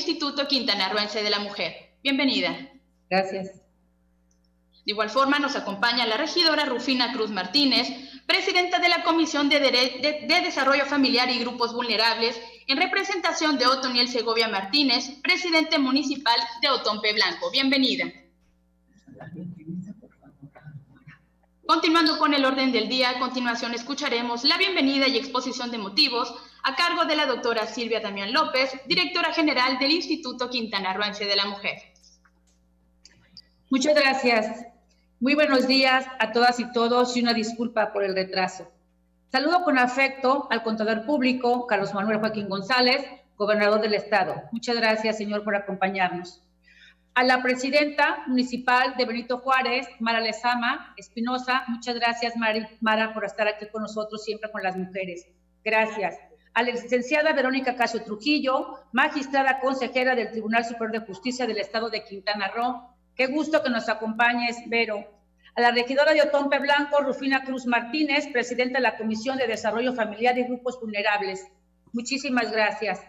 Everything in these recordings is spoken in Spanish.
Instituto Quintanarroense de la Mujer. Bienvenida. Gracias. De igual forma nos acompaña la regidora Rufina Cruz Martínez, presidenta de la Comisión de Desarrollo Familiar y Grupos Vulnerables, en representación de Otoniel Segovia Martínez, presidente municipal de Otompe Blanco. Bienvenida. Continuando con el orden del día, a continuación escucharemos la bienvenida y exposición de motivos a cargo de la doctora Silvia Damián López, directora general del Instituto Quintanarroense de la Mujer. Muchas gracias. Muy buenos días a todas y todos y una disculpa por el retraso. Saludo con afecto al contador público, Carlos Manuel Joaquín González, gobernador del estado. Muchas gracias, señor, por acompañarnos. A la presidenta municipal de Benito Juárez, Mara Lezama Espinosa, muchas gracias, Mara, por estar aquí con nosotros siempre con las mujeres. Gracias. A la licenciada Verónica Casio Trujillo, magistrada consejera del Tribunal Superior de Justicia del Estado de Quintana Roo. Qué gusto que nos acompañes, Vero. A la regidora de Otompe Blanco, Rufina Cruz Martínez, presidenta de la Comisión de Desarrollo Familiar y Grupos Vulnerables. Muchísimas gracias.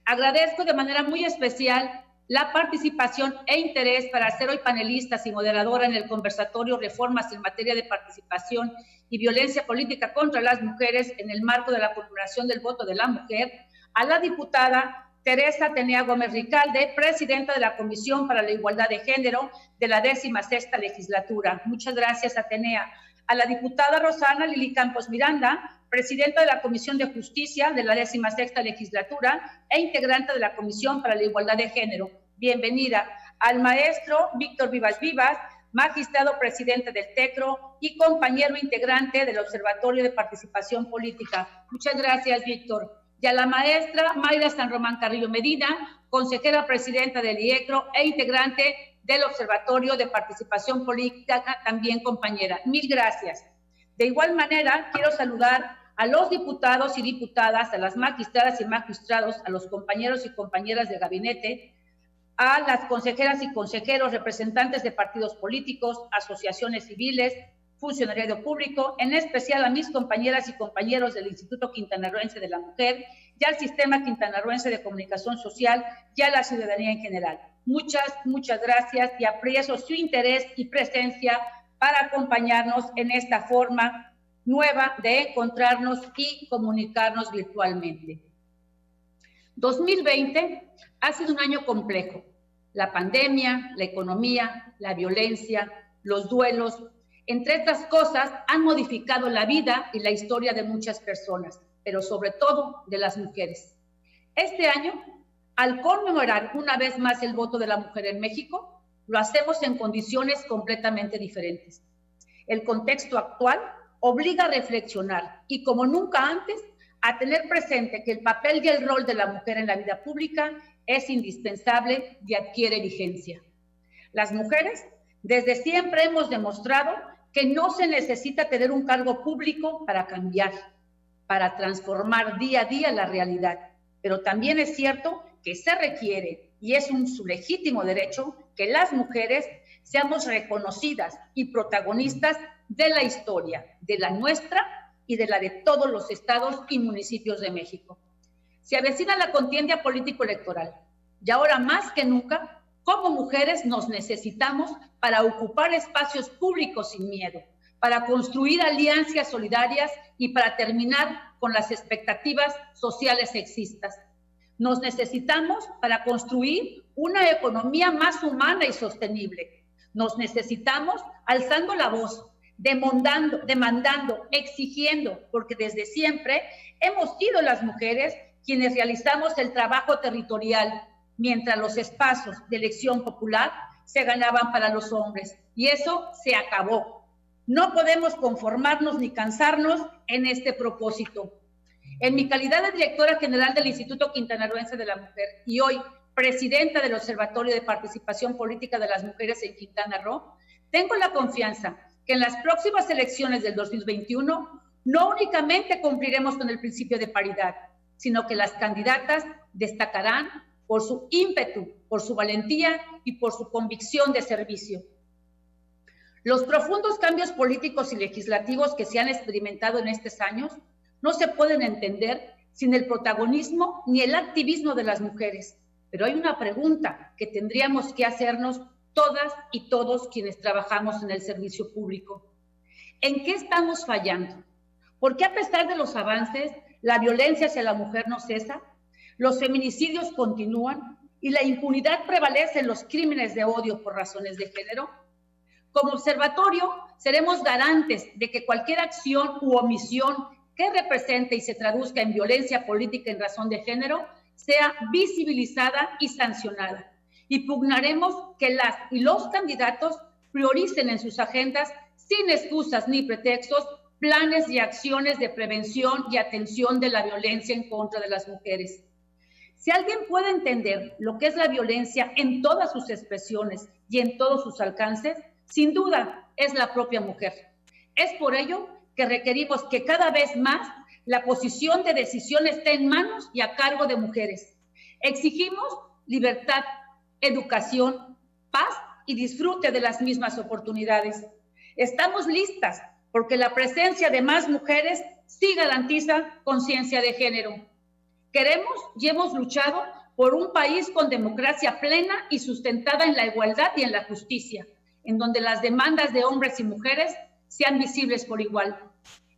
Agradezco de manera muy especial la participación e interés para ser hoy panelistas y moderadora en el conversatorio Reformas en materia de participación y violencia política contra las mujeres en el marco de la conmemoración del voto de la mujer, a la diputada Teresa Atenea Gómez Ricalde, presidenta de la Comisión para la Igualdad de Género de la 16ª legislatura. Muchas gracias, Atenea. A la diputada Rosana Lili Campos Miranda, presidenta de la Comisión de Justicia de la 16ª legislatura e integrante de la Comisión para la Igualdad de Género. Bienvenida. Al maestro Víctor Vivas Vivas, magistrado presidente del TECRO y compañero integrante del Observatorio de Participación Política. Muchas gracias, Víctor. Y a la maestra Mayra San Román Carrillo Medina, consejera presidenta del IECRO e integrante del Observatorio de Participación Política, también compañera. Mil gracias. De igual manera, quiero saludar a los diputados y diputadas, a las magistradas y magistrados, a los compañeros y compañeras de gabinete, a las consejeras y consejeros, representantes de partidos políticos, asociaciones civiles, funcionariado público, en especial a mis compañeras y compañeros del Instituto Quintanarroense de la Mujer y al Sistema Quintanarroense de Comunicación Social y a la ciudadanía en general. Muchas gracias y aprecio su interés y presencia para acompañarnos en esta forma nueva de encontrarnos y comunicarnos virtualmente. 2020 ha sido un año complejo. La pandemia, la economía, la violencia, los duelos, entre otras cosas, han modificado la vida y la historia de muchas personas, pero sobre todo de las mujeres. Este año, al conmemorar una vez más el voto de la mujer en México, lo hacemos en condiciones completamente diferentes. El contexto actual obliga a reflexionar y, como nunca antes, a tener presente que el papel y el rol de la mujer en la vida pública es indispensable y adquiere vigencia. Las mujeres, desde siempre hemos demostrado que no se necesita tener un cargo público para cambiar, para transformar día a día la realidad. Pero también es cierto que se requiere, y es su legítimo derecho, que las mujeres seamos reconocidas y protagonistas de la historia, de la nuestra y de la de todos los estados y municipios de México. Se avecina la contienda político-electoral y ahora más que nunca, como mujeres nos necesitamos para ocupar espacios públicos sin miedo, para construir alianzas solidarias y para terminar con las expectativas sociales sexistas. Nos necesitamos para construir una economía más humana y sostenible. Nos necesitamos alzando la voz, demandando, exigiendo, porque desde siempre hemos sido las mujeres quienes realizamos el trabajo territorial, mientras los espacios de elección popular se ganaban para los hombres. Y eso se acabó. No podemos conformarnos ni cansarnos en este propósito. En mi calidad de directora general del Instituto Quintanarroense de la Mujer y hoy presidenta del Observatorio de Participación Política de las Mujeres en Quintana Roo, tengo la confianza que en las próximas elecciones del 2021 no únicamente cumpliremos con el principio de paridad, sino que las candidatas destacarán por su ímpetu, por su valentía y por su convicción de servicio. Los profundos cambios políticos y legislativos que se han experimentado en estos años no se pueden entender sin el protagonismo ni el activismo de las mujeres. Pero hay una pregunta que tendríamos que hacernos todas y todos quienes trabajamos en el servicio público. ¿En qué estamos fallando? ¿Por qué a pesar de los avances, la violencia hacia la mujer no cesa, los feminicidios continúan y la impunidad prevalece en los crímenes de odio por razones de género? Como observatorio, seremos garantes de que cualquier acción u omisión que represente y se traduzca en violencia política en razón de género sea visibilizada y sancionada. Y pugnaremos que las y los candidatos prioricen en sus agendas, sin excusas ni pretextos, planes y acciones de prevención y atención de la violencia en contra de las mujeres. Si alguien puede entender lo que es la violencia en todas sus expresiones y en todos sus alcances, sin duda es la propia mujer. Es por ello que requerimos que cada vez más la posición de decisión esté en manos y a cargo de mujeres. Exigimos libertad, educación, paz y disfrute de las mismas oportunidades. Estamos listas porque la presencia de más mujeres sí garantiza conciencia de género. Queremos y hemos luchado por un país con democracia plena y sustentada en la igualdad y en la justicia, en donde las demandas de hombres y mujeres sean visibles por igual.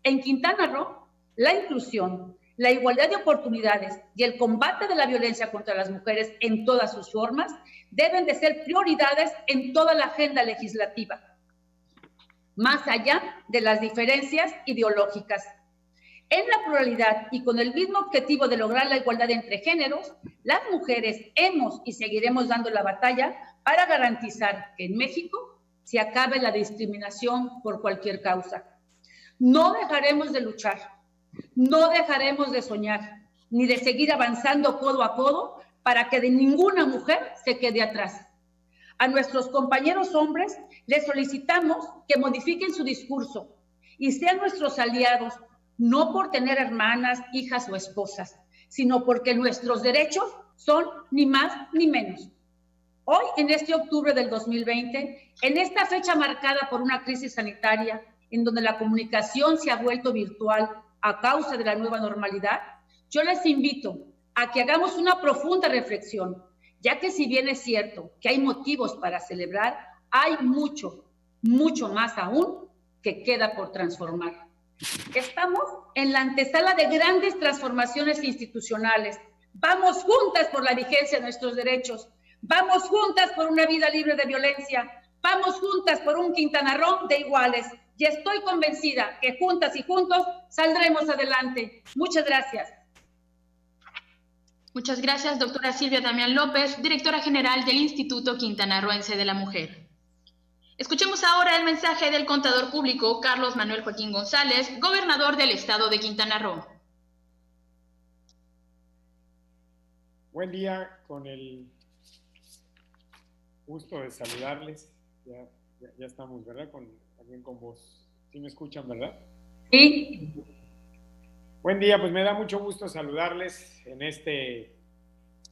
En Quintana Roo, la inclusión, la igualdad de oportunidades y el combate de la violencia contra las mujeres en todas sus formas deben de ser prioridades en toda la agenda legislativa, más allá de las diferencias ideológicas. En la pluralidad y con el mismo objetivo de lograr la igualdad entre géneros, las mujeres hemos y seguiremos dando la batalla para garantizar que en México se acabe la discriminación por cualquier causa. No dejaremos de luchar, no dejaremos de soñar, ni de seguir avanzando codo a codo para que de ninguna mujer se quede atrás. A nuestros compañeros hombres les solicitamos que modifiquen su discurso y sean nuestros aliados, no por tener hermanas, hijas o esposas, sino porque nuestros derechos son ni más ni menos. Hoy, en este octubre del 2020, en esta fecha marcada por una crisis sanitaria, en donde la comunicación se ha vuelto virtual a causa de la nueva normalidad, yo les invito a que hagamos una profunda reflexión, ya que si bien es cierto que hay motivos para celebrar, hay mucho, mucho más aún que queda por transformar. Estamos en la antesala de grandes transformaciones institucionales. Vamos juntas por la vigencia de nuestros derechos. Vamos juntas por una vida libre de violencia. Vamos juntas por un Quintana Roo de iguales. Y estoy convencida que juntas y juntos saldremos adelante. Muchas gracias. Muchas gracias, doctora Silvia Damián López, directora general del Instituto Quintanarroense de la Mujer. Escuchemos ahora el mensaje del contador público Carlos Manuel Joaquín González, gobernador del estado de Quintana Roo. Buen día, con el gusto de saludarles. Ya estamos, ¿verdad? También con vos. ¿Sí me escuchan, verdad? Sí. Buen día, pues me da mucho gusto saludarles en este,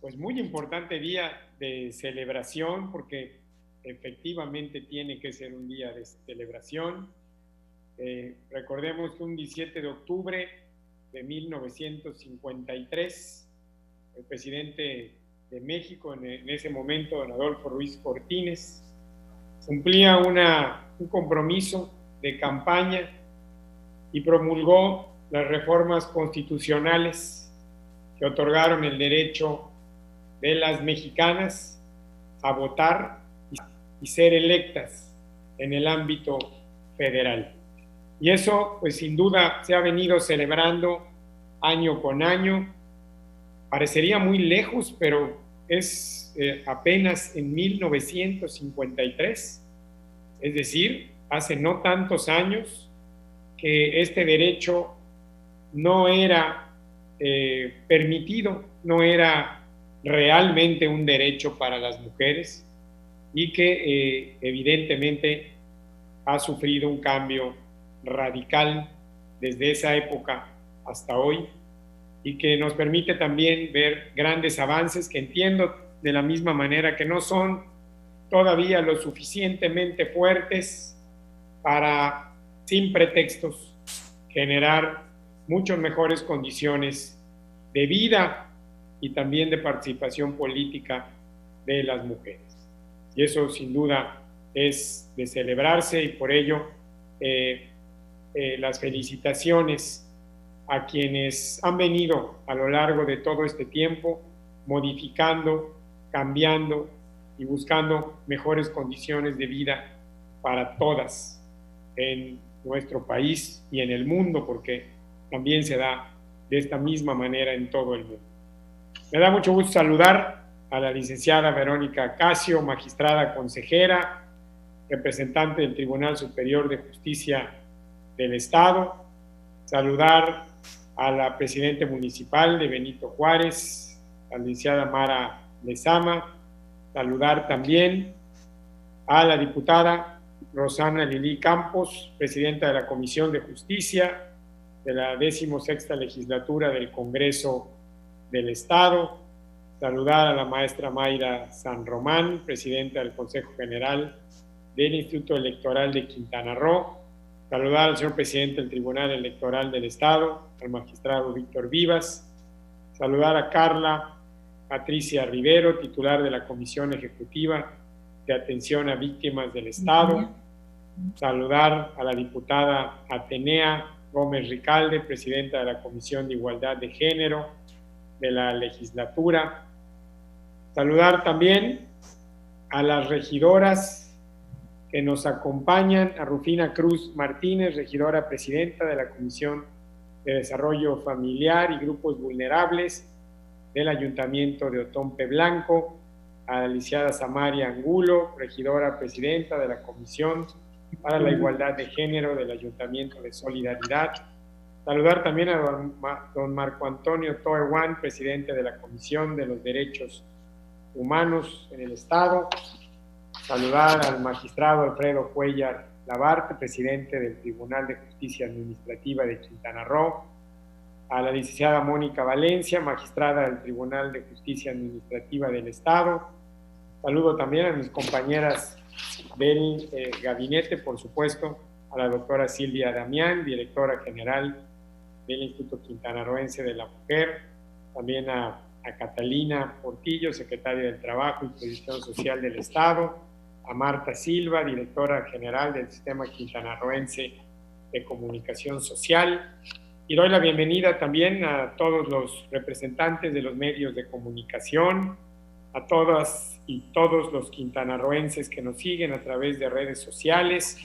pues muy importante día de celebración, porque efectivamente tiene que ser un día de celebración. Recordemos que un 17 de octubre de 1953, el presidente de México, en ese momento, don Adolfo Ruiz Cortines, cumplía un compromiso de campaña y promulgó las reformas constitucionales que otorgaron el derecho de las mexicanas a votar y ser electas en el ámbito federal. Y eso, pues sin duda, se ha venido celebrando año con año. Parecería muy lejos, pero es apenas en 1953, es decir, hace no tantos años, que este derecho no era permitido, no era realmente un derecho para las mujeres, y que evidentemente ha sufrido un cambio radical desde esa época hasta hoy, y que nos permite también ver grandes avances que entiendo de la misma manera que no son todavía lo suficientemente fuertes para, sin pretextos, generar muchas mejores condiciones de vida y también de participación política de las mujeres. Y eso sin duda es de celebrarse, y por ello las felicitaciones a quienes han venido a lo largo de todo este tiempo modificando, cambiando y buscando mejores condiciones de vida para todas en nuestro país y en el mundo, porque también se da de esta misma manera en todo el mundo. Me da mucho gusto saludar a la licenciada Verónica Casio, magistrada consejera, representante del Tribunal Superior de Justicia del Estado, saludar a la presidenta municipal de Benito Juárez, la licenciada Mara Lezama, saludar también a la diputada Rosana Lili Campos, presidenta de la Comisión de Justicia de la 16ª legislatura del Congreso del Estado, saludar a la maestra Mayra San Román, presidenta del Consejo General del Instituto Electoral de Quintana Roo, saludar al señor presidente del Tribunal Electoral del Estado, al magistrado Víctor Vivas, saludar a Carla Patricia Rivero, titular de la Comisión Ejecutiva de Atención a Víctimas del Estado, saludar a la diputada Atenea Gómez Ricalde, presidenta de la Comisión de Igualdad de Género de la legislatura, saludar también a las regidoras que nos acompañan, a Rufina Cruz Martínez, regidora presidenta de la Comisión de Desarrollo Familiar y Grupos Vulnerables del Ayuntamiento de Otompe Blanco, a la licenciada Samaria Angulo, regidora presidenta de la Comisión para la Igualdad de Género del Ayuntamiento de Solidaridad. Saludar también a don Marco Antonio Toewan, presidente de la Comisión de los Derechos Humanos en el Estado. Saludar al magistrado Alfredo Cuellar Labarte, presidente del Tribunal de Justicia Administrativa de Quintana Roo. A la licenciada Mónica Valencia, magistrada del Tribunal de Justicia Administrativa del Estado. Saludo también a mis compañeras del gabinete, por supuesto, a la doctora Silvia Damián, directora general del Instituto Quintanarroense de la Mujer, también a Catalina Portillo, secretaria del Trabajo y Previsión Social del Estado, a Marta Silva, directora general del Sistema Quintanarroense de Comunicación Social, y doy la bienvenida también a todos los representantes de los medios de comunicación, a todas y todos los quintanarroenses que nos siguen a través de redes sociales.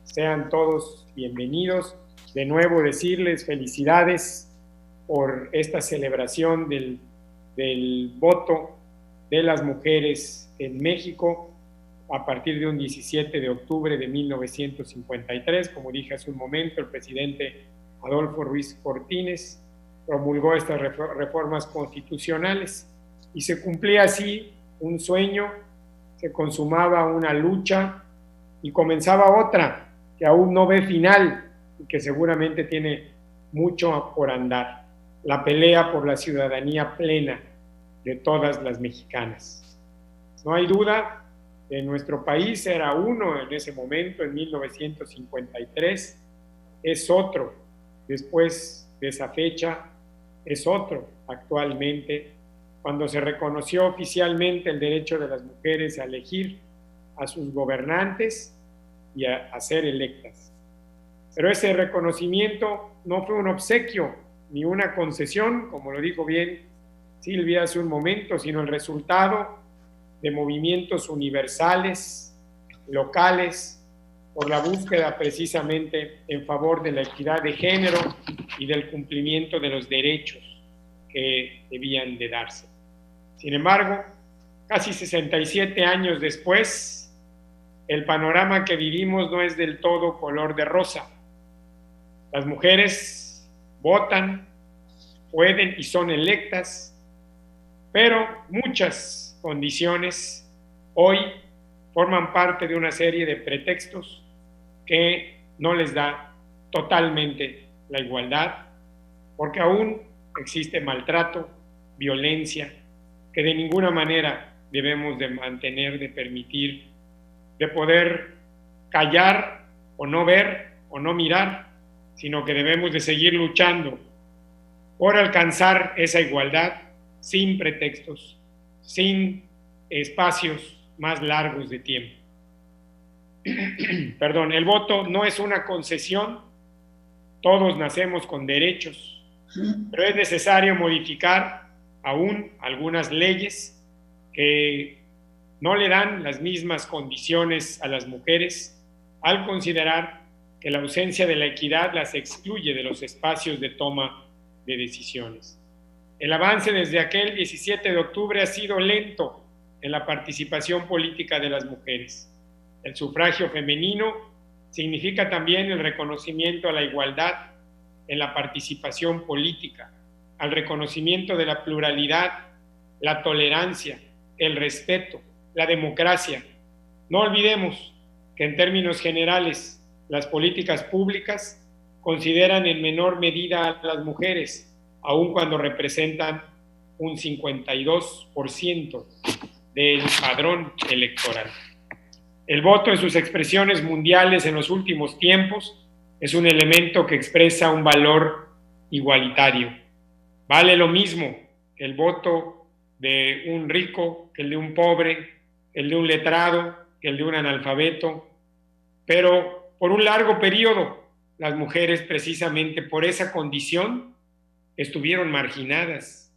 Sean todos bienvenidos. De nuevo decirles felicidades por esta celebración del voto de las mujeres en México a partir de un 17 de octubre de 1953. Como dije hace un momento, el presidente Adolfo Ruiz Cortines promulgó estas reformas constitucionales y se cumplía así un sueño, se consumaba una lucha y comenzaba otra que aún no ve final y que seguramente tiene mucho por andar: la pelea por la ciudadanía plena de todas las mexicanas. No hay duda que nuestro país era uno en ese momento, en 1953, es otro después de esa fecha, es otro actualmente, cuando se reconoció oficialmente el derecho de las mujeres a elegir a sus gobernantes y a ser electas. Pero ese reconocimiento no fue un obsequio ni una concesión, como lo dijo bien Silvia hace un momento, sino el resultado de movimientos universales, locales, por la búsqueda precisamente en favor de la equidad de género y del cumplimiento de los derechos que debían de darse. Sin embargo, casi 67 años después, el panorama que vivimos no es del todo color de rosa. Las mujeres votan, pueden y son electas, pero muchas condiciones hoy forman parte de una serie de pretextos que no les da totalmente la igualdad, porque aún existe maltrato, violencia, que de ninguna manera debemos de mantener, de permitir, de poder callar o no ver o no mirar, sino que debemos de seguir luchando por alcanzar esa igualdad sin pretextos, sin espacios más largos de tiempo. Perdón, el voto no es una concesión, todos nacemos con derechos, pero es necesario modificar aún algunas leyes que no le dan las mismas condiciones a las mujeres al considerar que la ausencia de la equidad las excluye de los espacios de toma de decisiones. El avance desde aquel 17 de octubre ha sido lento en la participación política de las mujeres. El sufragio femenino significa también el reconocimiento a la igualdad en la participación política, al reconocimiento de la pluralidad, la tolerancia, el respeto, la democracia. No olvidemos que en términos generales las políticas públicas consideran en menor medida a las mujeres, aun cuando representan un 52% del padrón electoral. El voto en sus expresiones mundiales en los últimos tiempos es un elemento que expresa un valor igualitario. Vale lo mismo el voto de un rico que el de un pobre, el de un letrado que el de un analfabeto, pero por un largo periodo las mujeres, precisamente por esa condición, estuvieron marginadas.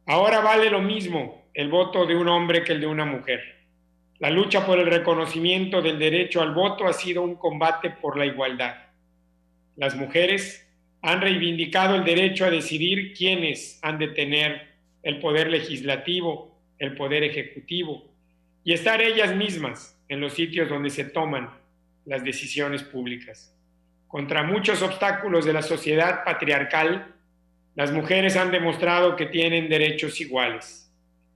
Ahora vale lo mismo el voto de un hombre que el de una mujer. La lucha por el reconocimiento del derecho al voto ha sido un combate por la igualdad. Las mujeres han reivindicado el derecho a decidir quiénes han de tener el poder legislativo, el poder ejecutivo, y estar ellas mismas en los sitios donde se toman las decisiones públicas. Contra muchos obstáculos de la sociedad patriarcal, las mujeres han demostrado que tienen derechos iguales,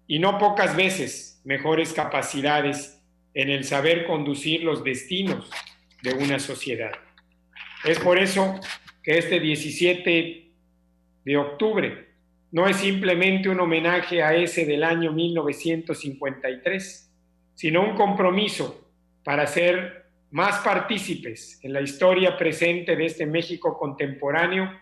y no pocas veces mejores capacidades en el saber conducir los destinos de una sociedad. Es por eso que este 17 de octubre no es simplemente un homenaje a ese del año 1953, sino un compromiso para ser más partícipes en la historia presente de este México contemporáneo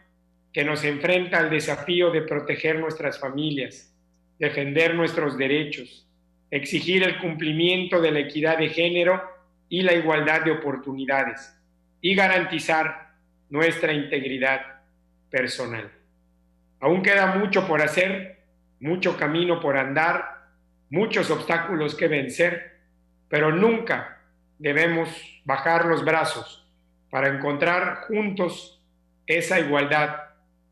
que nos enfrenta al desafío de proteger nuestras familias, defender nuestros derechos, exigir el cumplimiento de la equidad de género y la igualdad de oportunidades y garantizar nuestra integridad personal. Aún queda mucho por hacer, mucho camino por andar, muchos obstáculos que vencer, pero nunca debemos bajar los brazos para encontrar juntos esa igualdad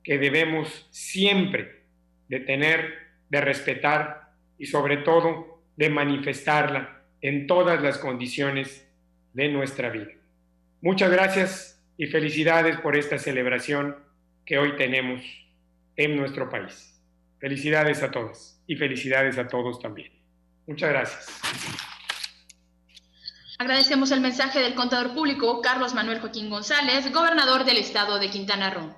que debemos siempre de tener, de respetar y sobre todo de manifestarla en todas las condiciones de nuestra vida. Muchas gracias y felicidades por esta celebración que hoy tenemos en nuestro país. Felicidades a todas y felicidades a todos también. Muchas gracias. Agradecemos el mensaje del contador público Carlos Manuel Joaquín González, gobernador del estado de Quintana Roo.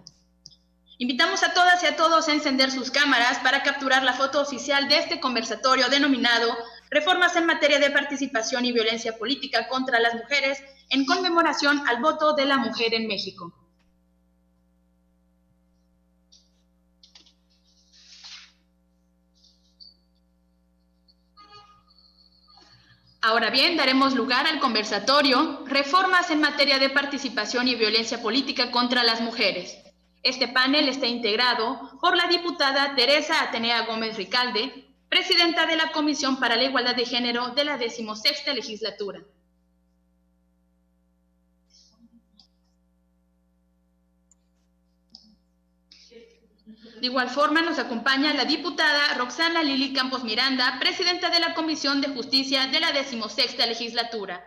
Invitamos a todas y a todos a encender sus cámaras para capturar la foto oficial de este conversatorio denominado Reformas en materia de participación y violencia política contra las mujeres en conmemoración al voto de la mujer en México. Ahora bien, daremos lugar al conversatorio Reformas en materia de participación y violencia política contra las mujeres. Este panel está integrado por la diputada Teresa Atenea Gómez Ricalde, presidenta de la Comisión para la Igualdad de Género de la 16ª Legislatura. De igual forma, nos acompaña la diputada Roxana Lili Campos Miranda, presidenta de la Comisión de Justicia de la 16ª Legislatura.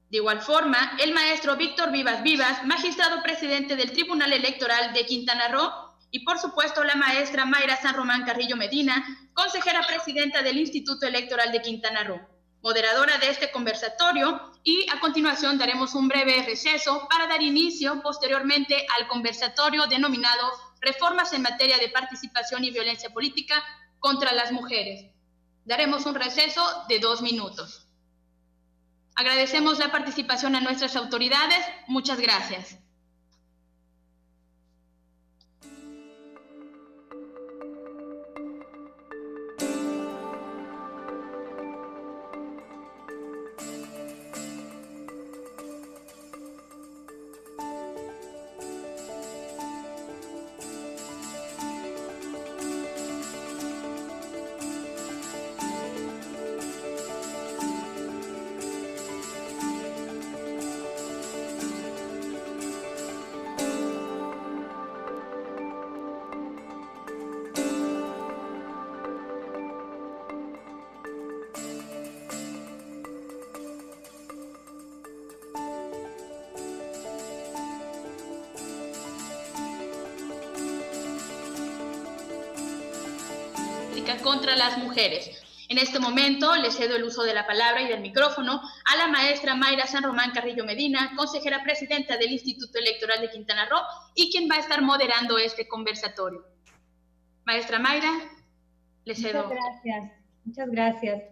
De igual forma, el maestro Víctor Vivas Vivas, magistrado presidente del Tribunal Electoral de Quintana Roo, y por supuesto la maestra Mayra San Román Carrillo Medina, consejera presidenta del Instituto Electoral de Quintana Roo, moderadora de este conversatorio, y a continuación daremos un breve receso para dar inicio posteriormente al conversatorio denominado Reformas en materia de participación y violencia política contra las mujeres. Daremos un receso de 2 minutos. Agradecemos la participación a nuestras autoridades. Muchas gracias. sistemática contra las mujeres. En este momento le cedo el uso de la palabra y del micrófono a la maestra Mayra San Román Carrillo Medina, consejera presidenta del Instituto Electoral de Quintana Roo y quien va a estar moderando este conversatorio. Maestra Mayra, le cedo. Muchas gracias.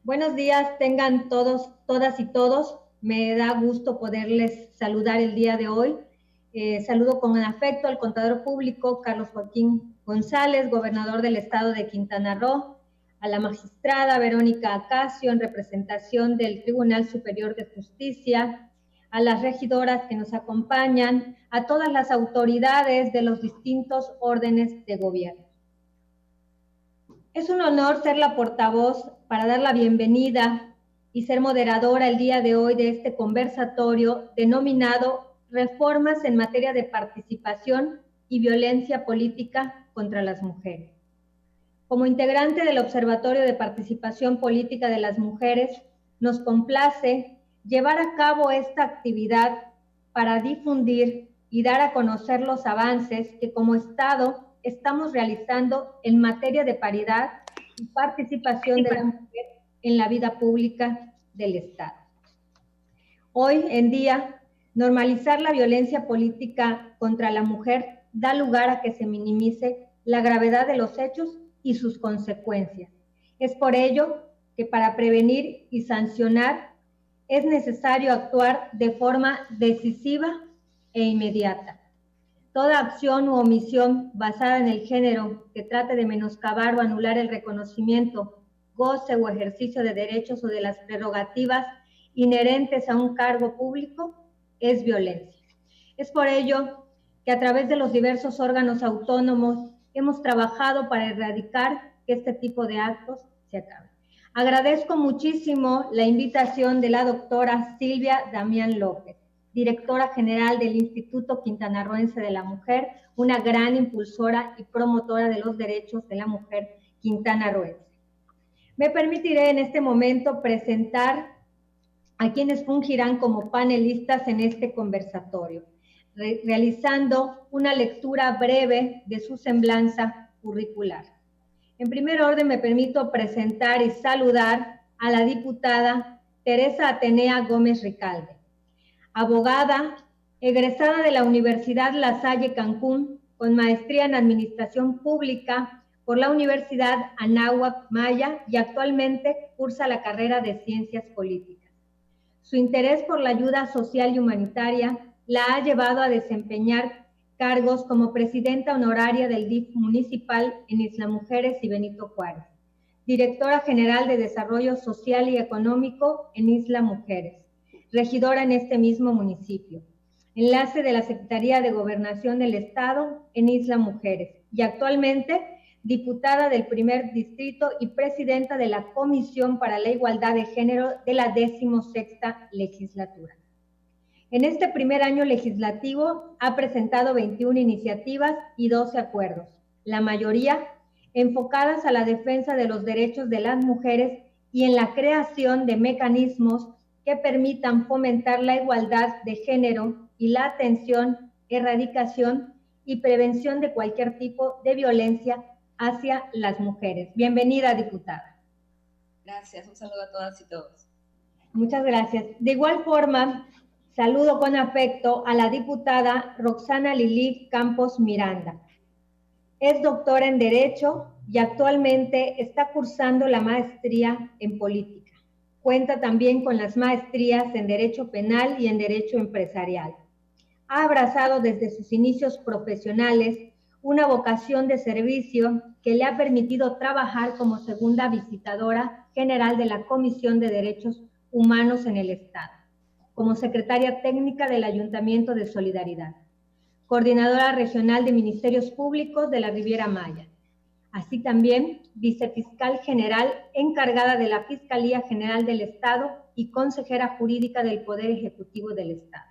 Buenos días, tengan todos, todas y todos. Me da gusto poderles saludar el día de hoy. Saludo con afecto al contador público Carlos Joaquín González, gobernador del estado de Quintana Roo, a la magistrada Verónica Acacio en representación del Tribunal Superior de Justicia, a las regidoras que nos acompañan, a todas las autoridades de los distintos órdenes de gobierno. Es un honor ser la portavoz para dar la bienvenida y ser moderadora el día de hoy de este conversatorio denominado Reformas en materia de participación y violencia política contra las mujeres. Como integrante del Observatorio de Participación Política de las Mujeres, nos complace llevar a cabo esta actividad para difundir y dar a conocer los avances que como Estado estamos realizando en materia de paridad y participación de la mujer en la vida pública del Estado. Hoy en día, normalizar la violencia política contra la mujer da lugar a que se minimice la gravedad de los hechos y sus consecuencias. Es por ello que para prevenir y sancionar es necesario actuar de forma decisiva e inmediata. Toda acción u omisión basada en el género que trate de menoscabar o anular el reconocimiento, goce o ejercicio de derechos o de las prerrogativas inherentes a un cargo público es violencia. Es por ello que a través de los diversos órganos autónomos hemos trabajado para erradicar que este tipo de actos se acaben. Agradezco muchísimo la invitación de la doctora Silvia Damián López, directora general del Instituto Quintanarroense de la Mujer, una gran impulsora y promotora de los derechos de la mujer quintanarroense. Me permitiré en este momento presentar a quienes fungirán como panelistas en este conversatorio, realizando una lectura breve de su semblanza curricular. En primer orden, me permito presentar y saludar a la diputada Teresa Atenea Gómez Ricalde, abogada, egresada de la Universidad La Salle Cancún, con maestría en Administración Pública por la Universidad Anáhuac Maya y actualmente cursa la carrera de Ciencias Políticas. Su interés por la ayuda social y humanitaria la ha llevado a desempeñar cargos como presidenta honoraria del DIF municipal en Isla Mujeres y Benito Juárez, directora general de Desarrollo Social y Económico en Isla Mujeres, regidora en este mismo municipio, enlace de la Secretaría de Gobernación del Estado en Isla Mujeres y actualmente diputada del primer distrito y presidenta de la Comisión para la Igualdad de Género de la 16ª legislatura. En este primer año legislativo ha presentado 21 iniciativas y 12 acuerdos, la mayoría enfocadas a la defensa de los derechos de las mujeres y en la creación de mecanismos que permitan fomentar la igualdad de género y la atención, erradicación y prevención de cualquier tipo de violencia hacia las mujeres. Bienvenida, diputada. Gracias, un saludo a todas y todos. Muchas gracias. De igual forma, saludo con afecto a la diputada Roxana Lili Campos Miranda. Es doctora en Derecho y actualmente está cursando la maestría en Política. Cuenta también con las maestrías en Derecho Penal y en Derecho Empresarial. Ha abrazado desde sus inicios profesionales una vocación de servicio que le ha permitido trabajar como segunda visitadora general de la Comisión de Derechos Humanos en el Estado, como secretaria técnica del Ayuntamiento de Solidaridad, coordinadora regional de Ministerios Públicos de la Riviera Maya, así también vicefiscal general encargada de la Fiscalía General del Estado y consejera jurídica del Poder Ejecutivo del Estado.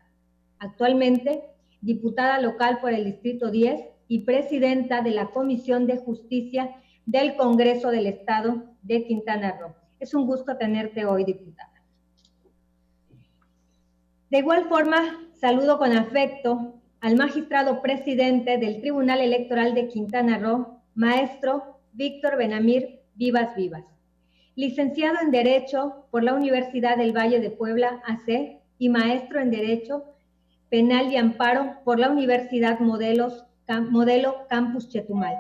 Actualmente, diputada local por el Distrito 10 y presidenta de la Comisión de Justicia del Congreso del Estado de Quintana Roo. Es un gusto tenerte hoy, diputada. De igual forma, saludo con afecto al magistrado presidente del Tribunal Electoral de Quintana Roo, maestro Víctor Benamir Vivas Vivas. Licenciado en Derecho por la Universidad del Valle de Puebla, AC, y maestro en Derecho Penal y Amparo por la Universidad Modelo Campus Chetumal.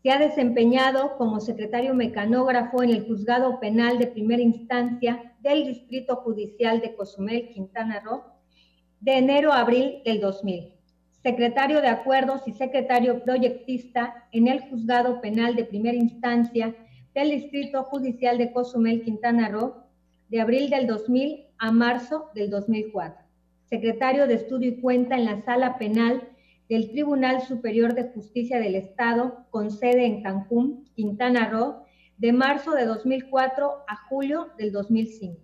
Se ha desempeñado como secretario mecanógrafo en el Juzgado Penal de Primera Instancia del Distrito Judicial de Cozumel, Quintana Roo, de enero a abril del 2000. Secretario de Acuerdos y secretario proyectista en el Juzgado Penal de Primera Instancia del Distrito Judicial de Cozumel, Quintana Roo, de abril del 2000 a marzo del 2004. Secretario de Estudio y Cuenta en la Sala Penal del Tribunal Superior de Justicia del Estado, con sede en Cancún, Quintana Roo, de marzo de 2004 a julio del 2005.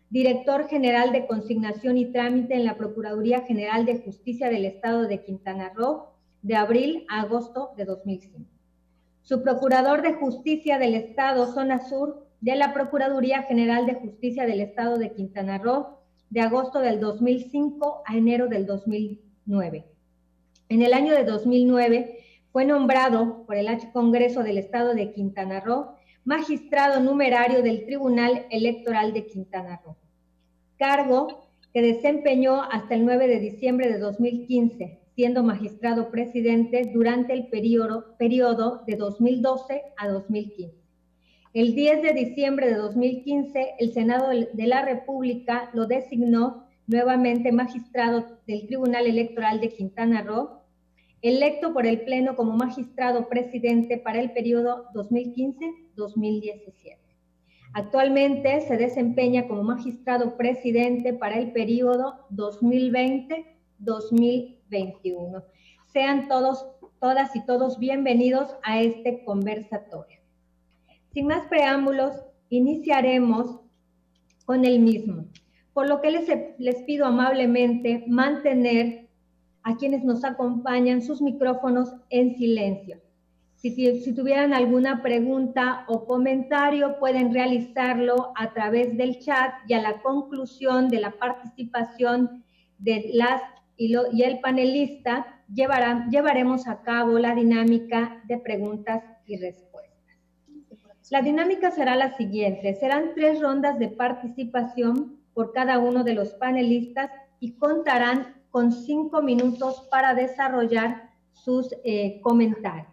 Director General de Consignación y Trámite en la Procuraduría General de Justicia del Estado de Quintana Roo, de abril a agosto de 2005. Subprocurador de Justicia del Estado, Zona Sur, de la Procuraduría General de Justicia del Estado de Quintana Roo, de agosto del 2005 a enero del 2009. En el año de 2009 fue nombrado por el H. Congreso del Estado de Quintana Roo magistrado numerario del Tribunal Electoral de Quintana Roo, cargo que desempeñó hasta el 9 de diciembre de 2015, siendo magistrado presidente durante el periodo de 2012 a 2015. El 10 de diciembre de 2015, el Senado de la República lo designó nuevamente magistrado del Tribunal Electoral de Quintana Roo, electo por el Pleno como magistrado presidente para el periodo 2015-2017. Actualmente se desempeña como magistrado presidente para el periodo 2020-2021. Sean todas y todos bienvenidos a este conversatorio. Sin más preámbulos, iniciaremos con el mismo, por lo que les pido amablemente mantener a quienes nos acompañan sus micrófonos en silencio. Si tuvieran alguna pregunta o comentario, pueden realizarlo a través del chat y a la conclusión de la participación de las y el panelista llevaremos a cabo la dinámica de preguntas y respuestas. La dinámica será la siguiente: serán 3 rondas de participación por cada uno de los panelistas y contarán con 5 minutos para desarrollar sus comentarios.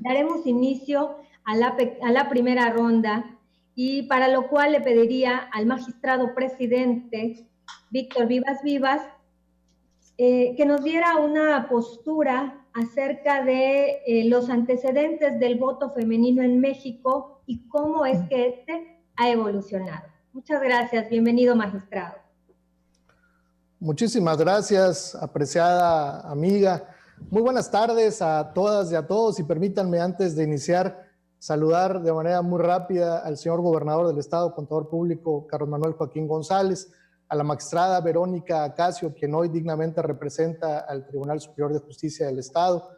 Daremos inicio a la primera ronda, y para lo cual le pediría al magistrado presidente Víctor Vivas Vivas que nos diera una postura acerca de los antecedentes del voto femenino en México y cómo es que este ha evolucionado. Muchas gracias. Bienvenido, magistrado. Muchísimas gracias, apreciada amiga. Muy buenas tardes a todas y a todos, y permítanme antes de iniciar saludar de manera muy rápida al señor gobernador del estado, contador público Carlos Manuel Joaquín González, a la magistrada Verónica Acacio, quien hoy dignamente representa al Tribunal Superior de Justicia del Estado,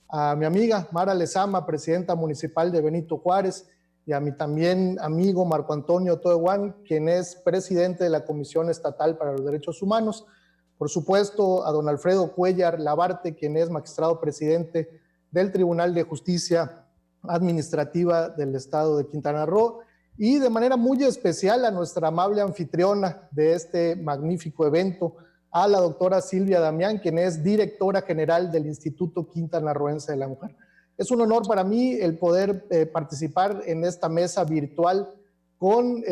a mi amiga Mara Lezama, presidenta municipal de Benito Juárez, y a mi también amigo Marco Antonio Toewan, quien es presidente de la Comisión Estatal para los Derechos Humanos. Por supuesto, a don Alfredo Cuellar Labarte, quien es magistrado presidente del Tribunal de Justicia Administrativa del Estado de Quintana Roo, y de manera muy especial a nuestra amable anfitriona de este magnífico evento, a la doctora Silvia Damián, quien es directora general del Instituto Quintanarroense de la Mujer. Es un honor para mí el poder participar en esta mesa virtual con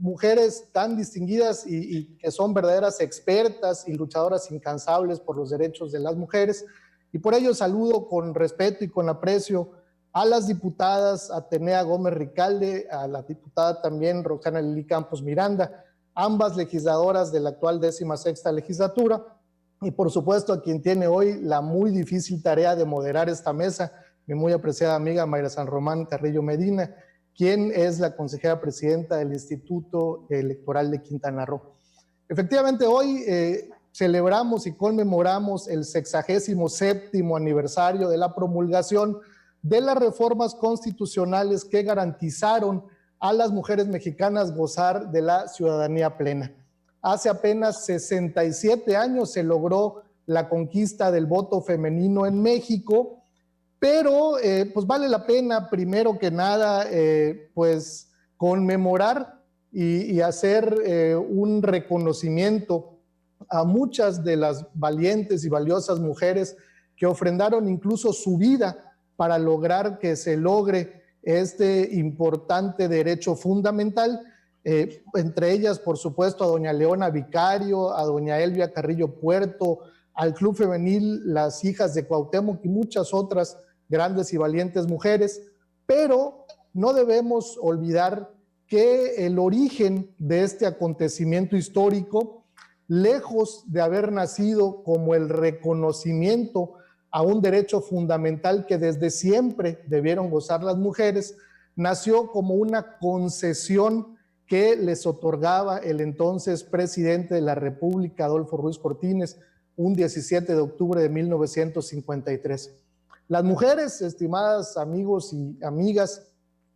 mujeres tan distinguidas y que son verdaderas expertas y luchadoras incansables por los derechos de las mujeres. Y por ello saludo con respeto y con aprecio a las diputadas Atenea Gómez Ricalde, a la diputada también Roxana Lili Campos Miranda, ambas legisladoras de la actual 16ª legislatura, y por supuesto a quien tiene hoy la muy difícil tarea de moderar esta mesa, mi muy apreciada amiga Mayra San Román Carrillo Medina, quien es la consejera presidenta del Instituto Electoral de Quintana Roo. Efectivamente, hoy celebramos y conmemoramos el 67º aniversario de la promulgación de las reformas constitucionales que garantizaron a las mujeres mexicanas gozar de la ciudadanía plena. Hace apenas 67 años se logró la conquista del voto femenino en México, pero pues vale la pena primero que nada pues conmemorar y hacer un reconocimiento a muchas de las valientes y valiosas mujeres que ofrendaron incluso su vida para lograr que se logre este importante derecho fundamental, entre ellas, por supuesto, a doña Leona Vicario, a doña Elvia Carrillo Puerto, al Club Femenil Las Hijas de Cuauhtémoc y muchas otras grandes y valientes mujeres, pero no debemos olvidar que el origen de este acontecimiento histórico, lejos de haber nacido como el reconocimiento a un derecho fundamental que desde siempre debieron gozar las mujeres, nació como una concesión que les otorgaba el entonces presidente de la República, Adolfo Ruiz Cortines, un 17 de octubre de 1953. Las mujeres, estimadas amigos y amigas,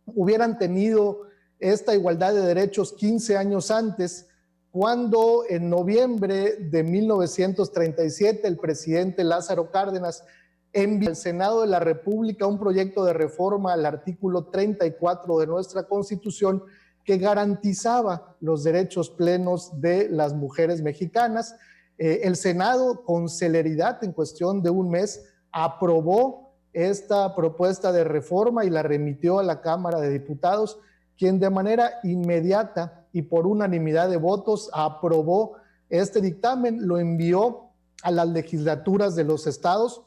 hubieran tenido esta igualdad de derechos 15 años antes, cuando en noviembre de 1937 el presidente Lázaro Cárdenas envió al Senado de la República un proyecto de reforma al artículo 34 de nuestra Constitución que garantizaba los derechos plenos de las mujeres mexicanas. El Senado, con celeridad, en cuestión de un mes, aprobó esta propuesta de reforma y la remitió a la Cámara de Diputados, quien de manera inmediata y por unanimidad de votos aprobó este dictamen, lo envió a las legislaturas de los estados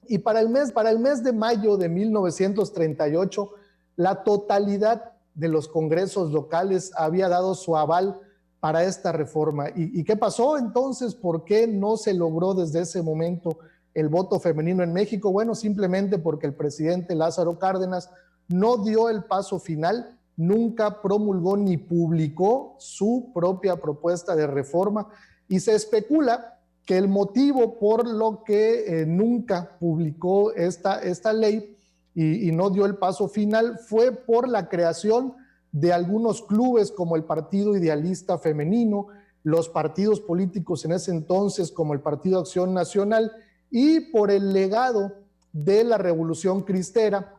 y para el mes de mayo de 1938 la totalidad de los congresos locales había dado su aval para esta reforma. ¿Y qué pasó entonces? ¿Por qué no se logró desde ese momento el voto femenino en México? Bueno, simplemente porque el presidente Lázaro Cárdenas no dio el paso final, nunca promulgó ni publicó su propia propuesta de reforma y se especula que el motivo por lo que nunca publicó esta ley y no dio el paso final fue por la creación de algunos clubes como el Partido Idealista Femenino, los partidos políticos en ese entonces como el Partido Acción Nacional y por el legado de la Revolución Cristera,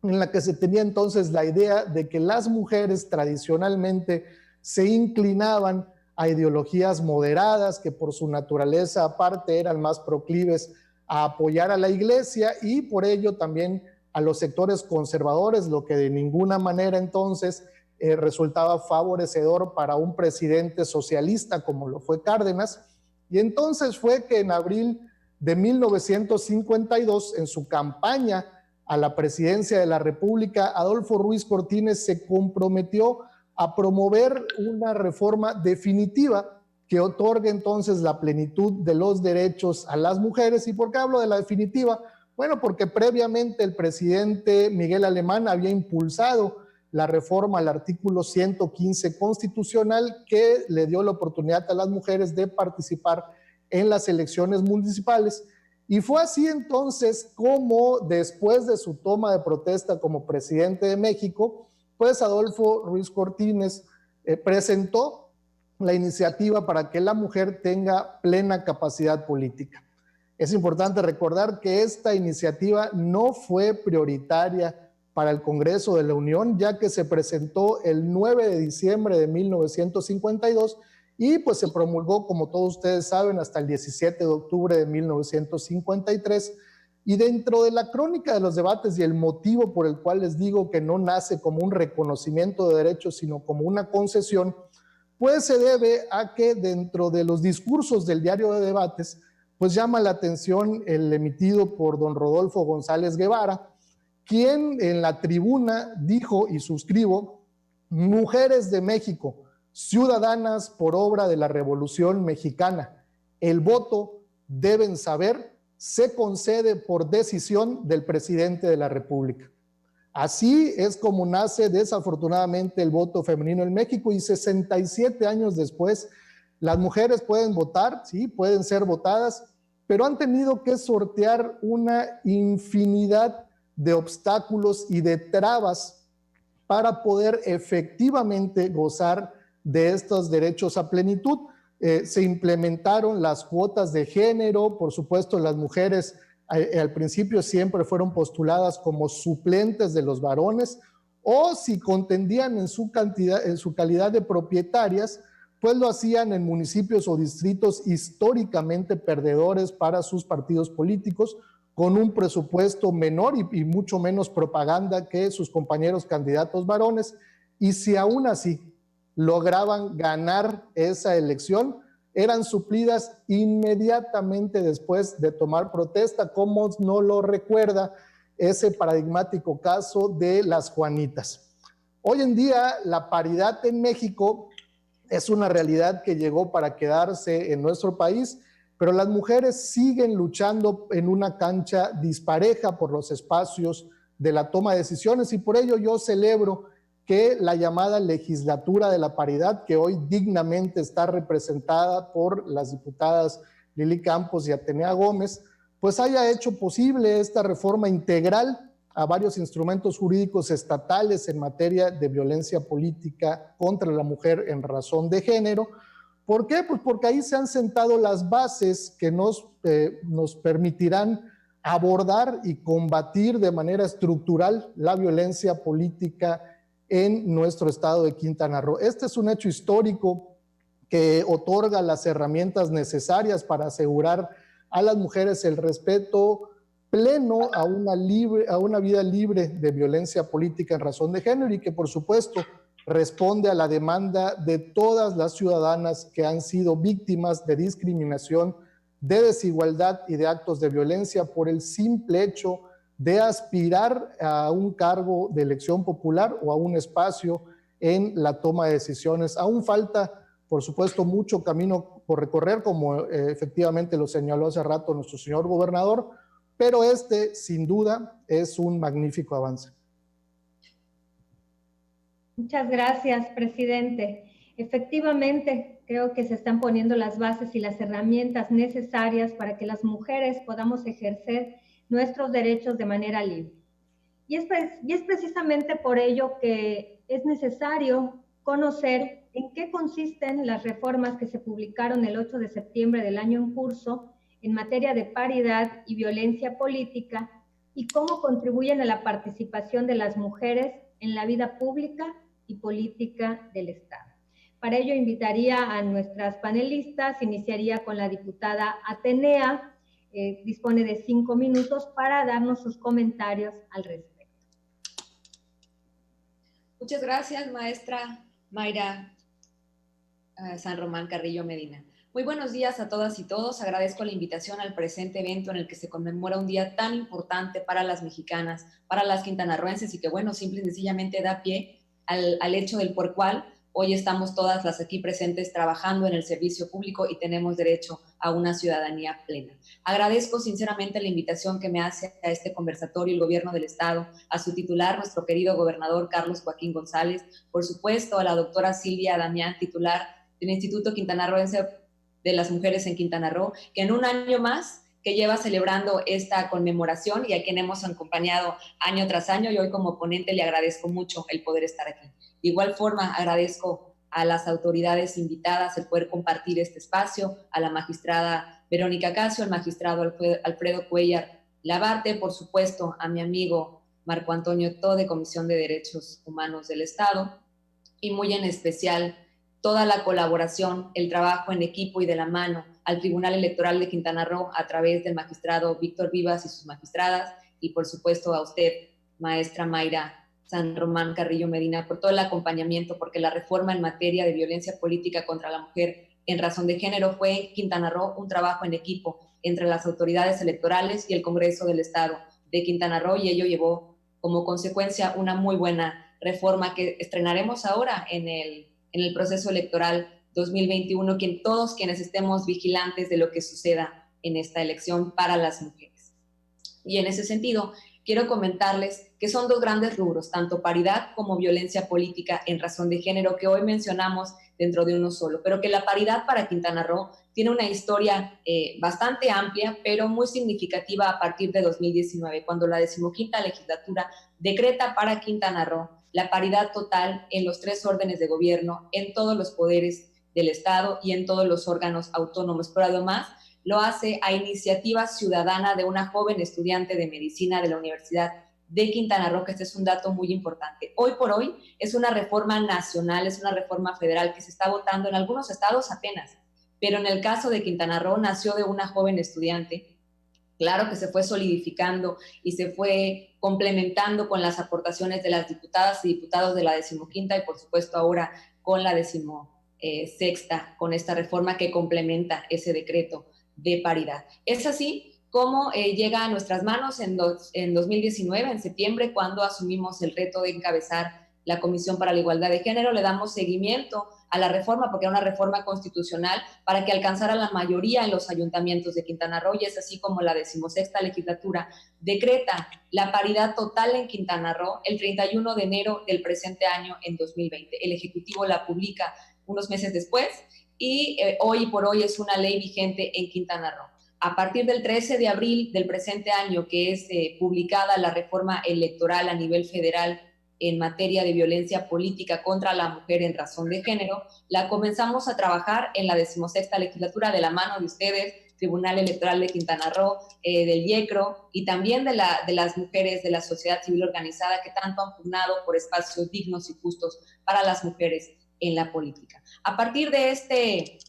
en la que se tenía entonces la idea de que las mujeres tradicionalmente se inclinaban a ideologías moderadas, que por su naturaleza aparte eran más proclives a apoyar a la iglesia y por ello también a los sectores conservadores, lo que de ninguna manera entonces resultaba favorecedor para un presidente socialista como lo fue Cárdenas. Y entonces fue que en abril de 1952, en su campaña a la presidencia de la República, Adolfo Ruiz Cortines se comprometió a promover una reforma definitiva que otorgue entonces la plenitud de los derechos a las mujeres. ¿Y por qué hablo de la definitiva? Bueno, porque previamente el presidente Miguel Alemán había impulsado la reforma al artículo 115 constitucional que le dio la oportunidad a las mujeres de participar en las elecciones municipales. Y fue así entonces como después de su toma de protesta como presidente de México, pues Adolfo Ruiz Cortines presentó la iniciativa para que la mujer tenga plena capacidad política. Es importante recordar que esta iniciativa no fue prioritaria para el Congreso de la Unión, ya que se presentó el 9 de diciembre de 1952 y pues se promulgó, como todos ustedes saben, hasta el 17 de octubre de 1953. Y dentro de la crónica de los debates y el motivo por el cual les digo que no nace como un reconocimiento de derechos, sino como una concesión, pues se debe a que dentro de los discursos del diario de debates, pues llama la atención el emitido por don Rodolfo González Guevara, quien en la tribuna dijo, y suscribo: mujeres de México, ciudadanas por obra de la Revolución Mexicana, el voto, deben saber, se concede por decisión del presidente de la República. Así es como nace desafortunadamente el voto femenino en México y 67 años después las mujeres pueden votar, sí, pueden ser votadas, pero han tenido que sortear una infinidad de obstáculos y de trabas para poder efectivamente gozar de estos derechos a plenitud. Se implementaron las cuotas de género, por supuesto las mujeres al principio siempre fueron postuladas como suplentes de los varones, o si contendían en su calidad de propietarias, pues lo hacían en municipios o distritos históricamente perdedores para sus partidos políticos, con un presupuesto menor y mucho menos propaganda que sus compañeros candidatos varones. Y si aún así lograban ganar esa elección, eran suplidas inmediatamente después de tomar protesta, como no lo recuerda ese paradigmático caso de las Juanitas. Hoy en día la paridad en México es una realidad que llegó para quedarse en nuestro país, pero las mujeres siguen luchando en una cancha dispareja por los espacios de la toma de decisiones, y por ello yo celebro que la llamada legislatura de la paridad, que hoy dignamente está representada por las diputadas Lili Campos y Atenea Gómez, pues haya hecho posible esta reforma integral a varios instrumentos jurídicos estatales en materia de violencia política contra la mujer en razón de género. ¿Por qué? Pues porque ahí se han sentado las bases que nos permitirán abordar y combatir de manera estructural la violencia política en nuestro estado de Quintana Roo. Este es un hecho histórico que otorga las herramientas necesarias para asegurar a las mujeres el respeto pleno a una vida libre de violencia política en razón de género, y que por supuesto responde a la demanda de todas las ciudadanas que han sido víctimas de discriminación, de desigualdad y de actos de violencia por el simple hecho de aspirar a un cargo de elección popular o a un espacio en la toma de decisiones. Aún falta, por supuesto, mucho camino por recorrer, como efectivamente lo señaló hace rato nuestro señor gobernador, pero este, sin duda, es un magnífico avance. Muchas gracias, presidente. Efectivamente, creo que se están poniendo las bases y las herramientas necesarias para que las mujeres podamos ejercer nuestros derechos de manera libre. Y es precisamente por ello que es necesario conocer en qué consisten las reformas que se publicaron el 8 de septiembre del año en curso en materia de paridad y violencia política, y cómo contribuyen a la participación de las mujeres en la vida pública y política del Estado. Para ello invitaría a nuestras panelistas. Iniciaría con la diputada Atenea. Dispone de 5 minutos para darnos sus comentarios al respecto. Muchas gracias, maestra Mayra San Román Carrillo Medina. Muy buenos días a todas y todos. Agradezco la invitación al presente evento en el que se conmemora un día tan importante para las mexicanas, para las quintanarroenses, y que, bueno, simple y sencillamente da pie al hecho del por cual hoy estamos todas las aquí presentes trabajando en el servicio público y tenemos derecho a una ciudadanía plena. Agradezco sinceramente la invitación que me hace a este conversatorio el gobierno del Estado, a su titular, nuestro querido gobernador Carlos Joaquín González, por supuesto a la doctora Silvia Damián, titular del Instituto Quintanarroense de las Mujeres en Quintana Roo, que en un año más que lleva celebrando esta conmemoración y a quien hemos acompañado año tras año, y hoy como ponente le agradezco mucho el poder estar aquí. De igual forma, agradezco a las autoridades invitadas el poder compartir este espacio, a la magistrada Verónica Casio, al magistrado Alfredo Cuellar Labarte, por supuesto a mi amigo Marco Antonio Tode, Comisión de Derechos Humanos del Estado, y muy en especial toda la colaboración, el trabajo en equipo y de la mano al Tribunal Electoral de Quintana Roo a través del magistrado Víctor Vivas y sus magistradas, y por supuesto a usted, maestra Mayra San Román Carrillo Medina, por todo el acompañamiento, porque la reforma en materia de violencia política contra la mujer en razón de género fue en Quintana Roo un trabajo en equipo entre las autoridades electorales y el Congreso del Estado de Quintana Roo, y ello llevó como consecuencia una muy buena reforma que estrenaremos ahora en el proceso electoral 2021, todos quienes estemos vigilantes de lo que suceda en esta elección para las mujeres. Y en ese sentido, quiero comentarles que son dos grandes rubros, tanto paridad como violencia política en razón de género, que hoy mencionamos dentro de uno solo, pero que la paridad para Quintana Roo tiene una historia bastante amplia, pero muy significativa a partir de 2019, cuando la 15ª legislatura decreta para Quintana Roo la paridad total en los 3 órdenes de gobierno, en todos los poderes del Estado y en todos los órganos autónomos, pero además lo hace a iniciativa ciudadana de una joven estudiante de medicina de la Universidad de Quintana Roo, que este es un dato muy importante. Hoy por hoy es una reforma nacional, es una reforma federal que se está votando en algunos estados apenas, pero en el caso de Quintana Roo nació de una joven estudiante. Claro que se fue solidificando y se fue complementando con las aportaciones de las diputadas y diputados de la 15ª y por supuesto ahora con la 16ª, con esta reforma que complementa ese decreto de paridad. Es así como llega a nuestras manos en 2019, en septiembre, cuando asumimos el reto de encabezar la Comisión para la Igualdad de Género. Le damos seguimiento a la reforma, porque era una reforma constitucional, para que alcanzara la mayoría en los ayuntamientos de Quintana Roo, y es así como la 16ª legislatura decreta la paridad total en Quintana Roo el 31 de enero del presente año, en 2020. El Ejecutivo la publica unos meses después y hoy por hoy es una ley vigente en Quintana Roo. A partir del 13 de abril del presente año, que es publicada la reforma electoral a nivel federal en materia de violencia política contra la mujer en razón de género, la comenzamos a trabajar en la 16ª legislatura de la mano de ustedes, Tribunal Electoral de Quintana Roo, del IECRO y también de las mujeres de la sociedad civil organizada que tanto han pugnado por espacios dignos y justos para las mujeres en la política. A partir de este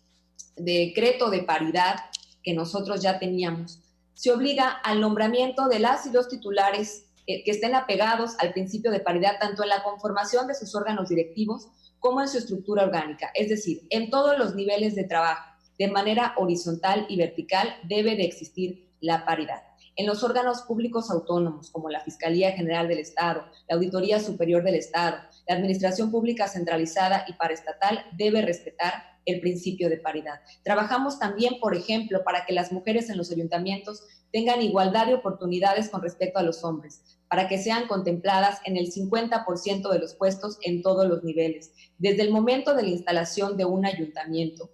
decreto de paridad que nosotros ya teníamos, se obliga al nombramiento de las y los titulares que estén apegados al principio de paridad, tanto en la conformación de sus órganos directivos como en su estructura orgánica, es decir, en todos los niveles de trabajo, de manera horizontal y vertical, debe de existir la paridad. En los órganos públicos autónomos, como la Fiscalía General del Estado, la Auditoría Superior del Estado, la Administración Pública Centralizada y Paraestatal, debe respetar el principio de paridad. Trabajamos también, por ejemplo, para que las mujeres en los ayuntamientos tengan igualdad de oportunidades con respecto a los hombres, para que sean contempladas en el 50% de los puestos en todos los niveles. Desde el momento de la instalación de un ayuntamiento,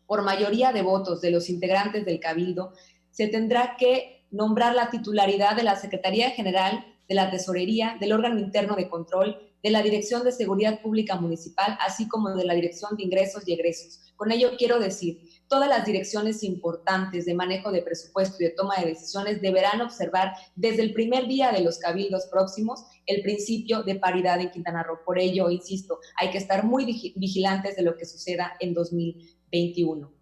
por mayoría de votos de los integrantes del Cabildo, se tendrá que nombrar la titularidad de la Secretaría General, de la Tesorería, del órgano interno de control, de la Dirección de Seguridad Pública Municipal, así como de la Dirección de Ingresos y Egresos. Con ello quiero decir, todas las direcciones importantes de manejo de presupuesto y de toma de decisiones deberán observar desde el primer día de los cabildos próximos el principio de paridad en Quintana Roo. Por ello, insisto, hay que estar muy vigilantes de lo que suceda en 2021.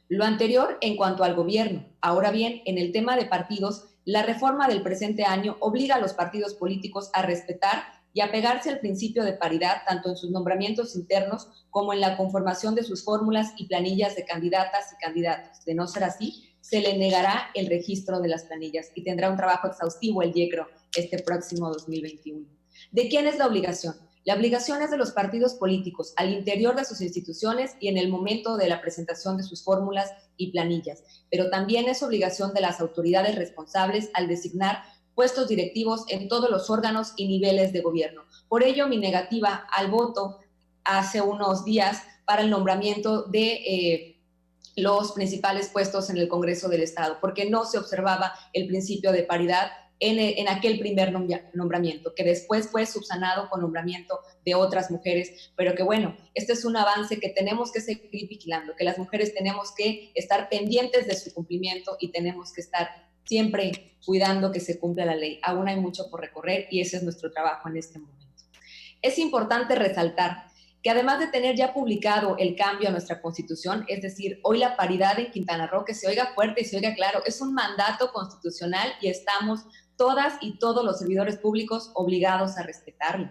Lo anterior en cuanto al gobierno. Ahora bien, en el tema de partidos, la reforma del presente año obliga a los partidos políticos a respetar y apegarse al principio de paridad tanto en sus nombramientos internos como en la conformación de sus fórmulas y planillas de candidatas y candidatos. De no ser así, se le negará el registro de las planillas y tendrá un trabajo exhaustivo el IECRO este próximo 2021. ¿De quién es la obligación? La obligación es de los partidos políticos al interior de sus instituciones y en el momento de la presentación de sus fórmulas y planillas, pero también es obligación de las autoridades responsables al designar puestos directivos en todos los órganos y niveles de gobierno. Por ello, mi negativa al voto hace unos días para el nombramiento de los principales puestos en el Congreso del Estado, porque no se observaba el principio de paridad en aquel primer nombramiento, que después fue subsanado con nombramiento de otras mujeres, pero que bueno, este es un avance que tenemos que seguir vigilando, que las mujeres tenemos que estar pendientes de su cumplimiento y tenemos que estar siempre cuidando que se cumpla la ley. Aún hay mucho por recorrer y ese es nuestro trabajo en este momento. Es importante resaltar que además de tener ya publicado el cambio a nuestra Constitución, es decir, hoy la paridad en Quintana Roo, que se oiga fuerte y se oiga claro, es un mandato constitucional y estamos todas y todos los servidores públicos obligados a respetarlo.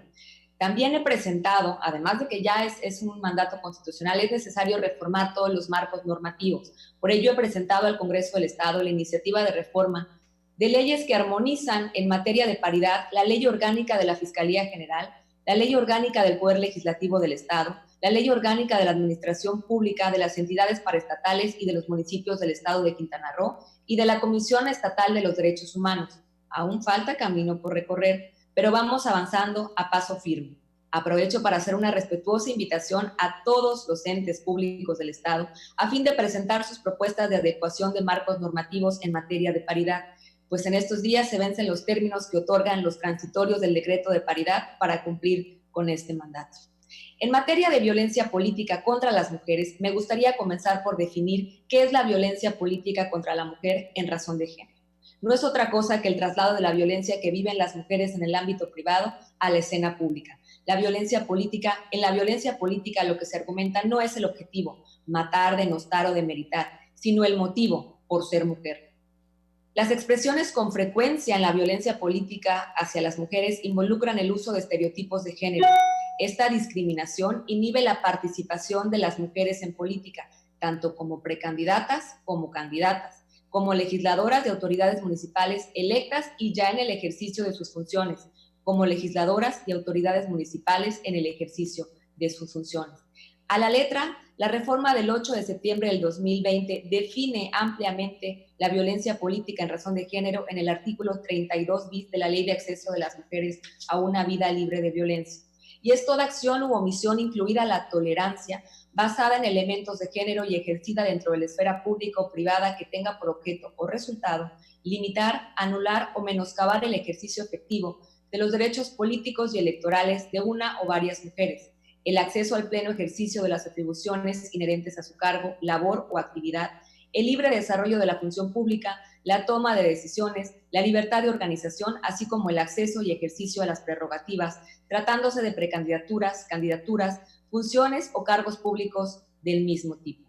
También he presentado, además de que ya es un mandato constitucional, es necesario reformar todos los marcos normativos. Por ello he presentado al Congreso del Estado la iniciativa de reforma de leyes que armonizan en materia de paridad la Ley Orgánica de la Fiscalía General, la Ley Orgánica del Poder Legislativo del Estado, la Ley Orgánica de la Administración Pública de las entidades paraestatales y de los municipios del Estado de Quintana Roo y de la Comisión Estatal de los Derechos Humanos. Aún falta camino por recorrer, pero vamos avanzando a paso firme. Aprovecho para hacer una respetuosa invitación a todos los entes públicos del Estado a fin de presentar sus propuestas de adecuación de marcos normativos en materia de paridad, pues en estos días se vencen los términos que otorgan los transitorios del decreto de paridad para cumplir con este mandato. En materia de violencia política contra las mujeres, me gustaría comenzar por definir qué es la violencia política contra la mujer en razón de género. No es otra cosa que el traslado de la violencia que viven las mujeres en el ámbito privado a la escena pública. En la violencia política lo que se argumenta no es el objetivo, matar, denostar o demeritar, sino el motivo, por ser mujer. Las expresiones con frecuencia en la violencia política hacia las mujeres involucran el uso de estereotipos de género. Esta discriminación inhibe la participación de las mujeres en política, tanto como precandidatas como candidatas, como legisladoras de autoridades municipales electas y ya en el ejercicio de sus funciones, como legisladoras y autoridades municipales en el ejercicio de sus funciones. A la letra, la reforma del 8 de septiembre del 2020 define ampliamente la violencia política en razón de género en el artículo 32 bis de la Ley de Acceso de las Mujeres a una Vida Libre de Violencia. Y es toda acción u omisión, incluida la tolerancia, basada en elementos de género y ejercida dentro de la esfera pública o privada que tenga por objeto o resultado limitar, anular o menoscabar el ejercicio efectivo de los derechos políticos y electorales de una o varias mujeres, el acceso al pleno ejercicio de las atribuciones inherentes a su cargo, labor o actividad, el libre desarrollo de la función pública, la toma de decisiones, la libertad de organización, así como el acceso y ejercicio a las prerrogativas, tratándose de precandidaturas, candidaturas, funciones o cargos públicos del mismo tipo.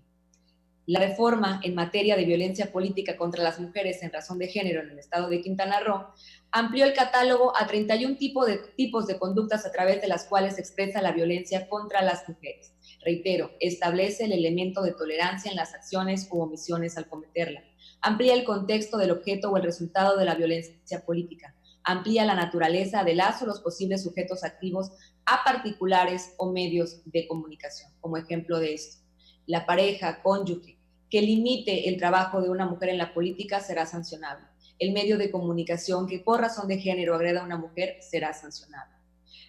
La reforma en materia de violencia política contra las mujeres en razón de género en el estado de Quintana Roo amplió el catálogo a 31 tipos de conductas a través de las cuales se expresa la violencia contra las mujeres. Reitero, establece el elemento de tolerancia en las acciones u omisiones al cometerla. Amplía el contexto del objeto o el resultado de la violencia política. Amplía la naturaleza de las o los posibles sujetos activos a particulares o medios de comunicación. Como ejemplo de esto, la pareja, cónyuge, que limite el trabajo de una mujer en la política será sancionable. El medio de comunicación que por razón de género agreda a una mujer será sancionable.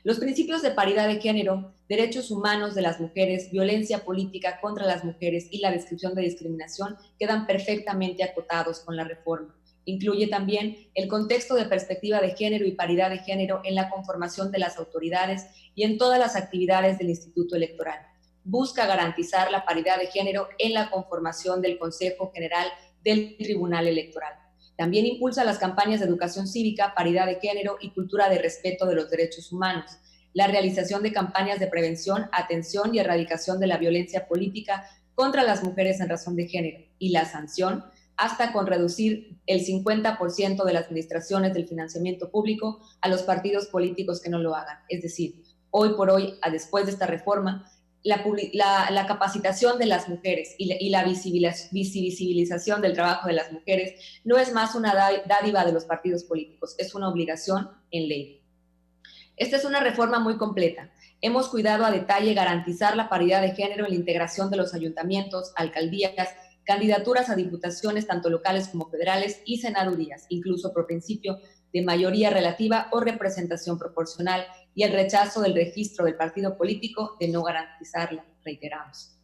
Los principios de paridad de género, derechos humanos de las mujeres, violencia política contra las mujeres y la descripción de discriminación quedan perfectamente acotados con la reforma. Incluye también el contexto de perspectiva de género y paridad de género en la conformación de las autoridades y en todas las actividades del Instituto Electoral. Busca garantizar la paridad de género en la conformación del Consejo General del Tribunal Electoral. También impulsa las campañas de educación cívica, paridad de género y cultura de respeto de los derechos humanos, la realización de campañas de prevención, atención y erradicación de la violencia política contra las mujeres en razón de género y la sanción, hasta con reducir el 50% de las administraciones del financiamiento público a los partidos políticos que no lo hagan. Es decir, hoy por hoy, después de esta reforma, la capacitación de las mujeres y la visibilización del trabajo de las mujeres no es más una dádiva de los partidos políticos, es una obligación en ley. Esta es una reforma muy completa. Hemos cuidado a detalle garantizar la paridad de género en la integración de los ayuntamientos, alcaldías, candidaturas a diputaciones tanto locales como federales y senadurías, incluso por principio de mayoría relativa o representación proporcional, y el rechazo del registro del partido político de no garantizarla, reiteramos.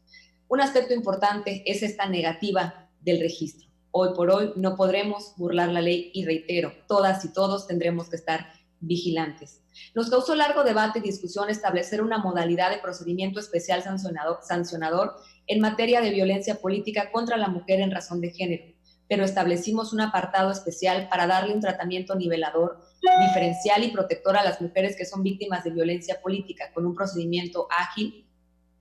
Un aspecto importante es esta negativa del registro. Hoy por hoy no podremos burlar la ley y reitero, todas y todos tendremos que estar vigilantes. Nos causó largo debate y discusión establecer una modalidad de procedimiento especial sancionador en materia de violencia política contra la mujer en razón de género, pero establecimos un apartado especial para darle un tratamiento nivelador, diferencial y protector a las mujeres que son víctimas de violencia política, con un procedimiento ágil,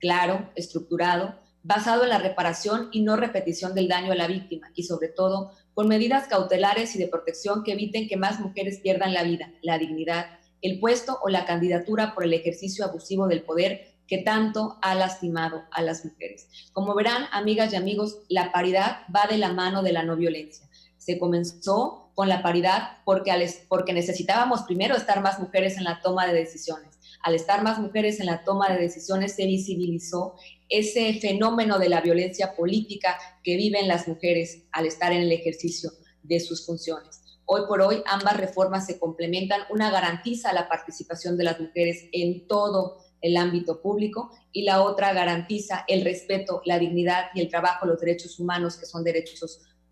claro, estructurado, basado en la reparación y no repetición del daño a la víctima, y sobre todo, con medidas cautelares y de protección que eviten que más mujeres pierdan la vida, la dignidad, el puesto o la candidatura por el ejercicio abusivo del poder que tanto ha lastimado a las mujeres. Como verán, amigas y amigos, la paridad va de la mano de la no violencia. Se comenzó con la paridad porque necesitábamos primero estar más mujeres en la toma de decisiones. Al estar más mujeres en la toma de decisiones se visibilizó ese fenómeno de la violencia política que viven las mujeres al estar en el ejercicio de sus funciones. Hoy por hoy ambas reformas se complementan. Una garantiza la participación de las mujeres en todo el ámbito público y la otra garantiza el respeto, la dignidad y el trabajo a los derechos humanos, que son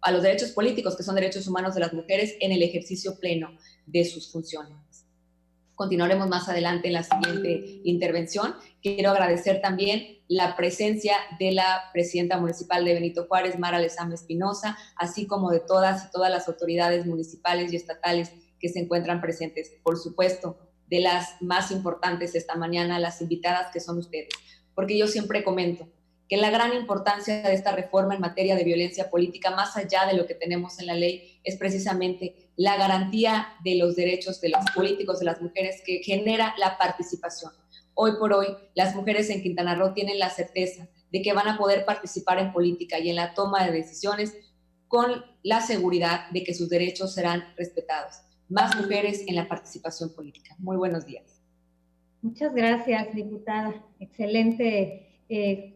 a los derechos políticos, que son derechos humanos de las mujeres en el ejercicio pleno de sus funciones. continuaremos más adelante en la siguiente intervención. Quiero agradecer también la presencia de la presidenta municipal de Benito Juárez, Mara Lezama Espinosa, así como de todas y todas las autoridades municipales y estatales que se encuentran presentes. Por supuesto, de las más importantes esta mañana, las invitadas que son ustedes, porque yo siempre comento que la gran importancia de esta reforma en materia de violencia política, más allá de lo que tenemos en la ley, es precisamente la garantía de los derechos de los políticos, de las mujeres, que genera la participación. Hoy por hoy, las mujeres en Quintana Roo tienen la certeza de que van a poder participar en política y en la toma de decisiones con la seguridad de que sus derechos serán respetados. Más mujeres en la participación política. Muy buenos días. Muchas gracias, diputada. Excelente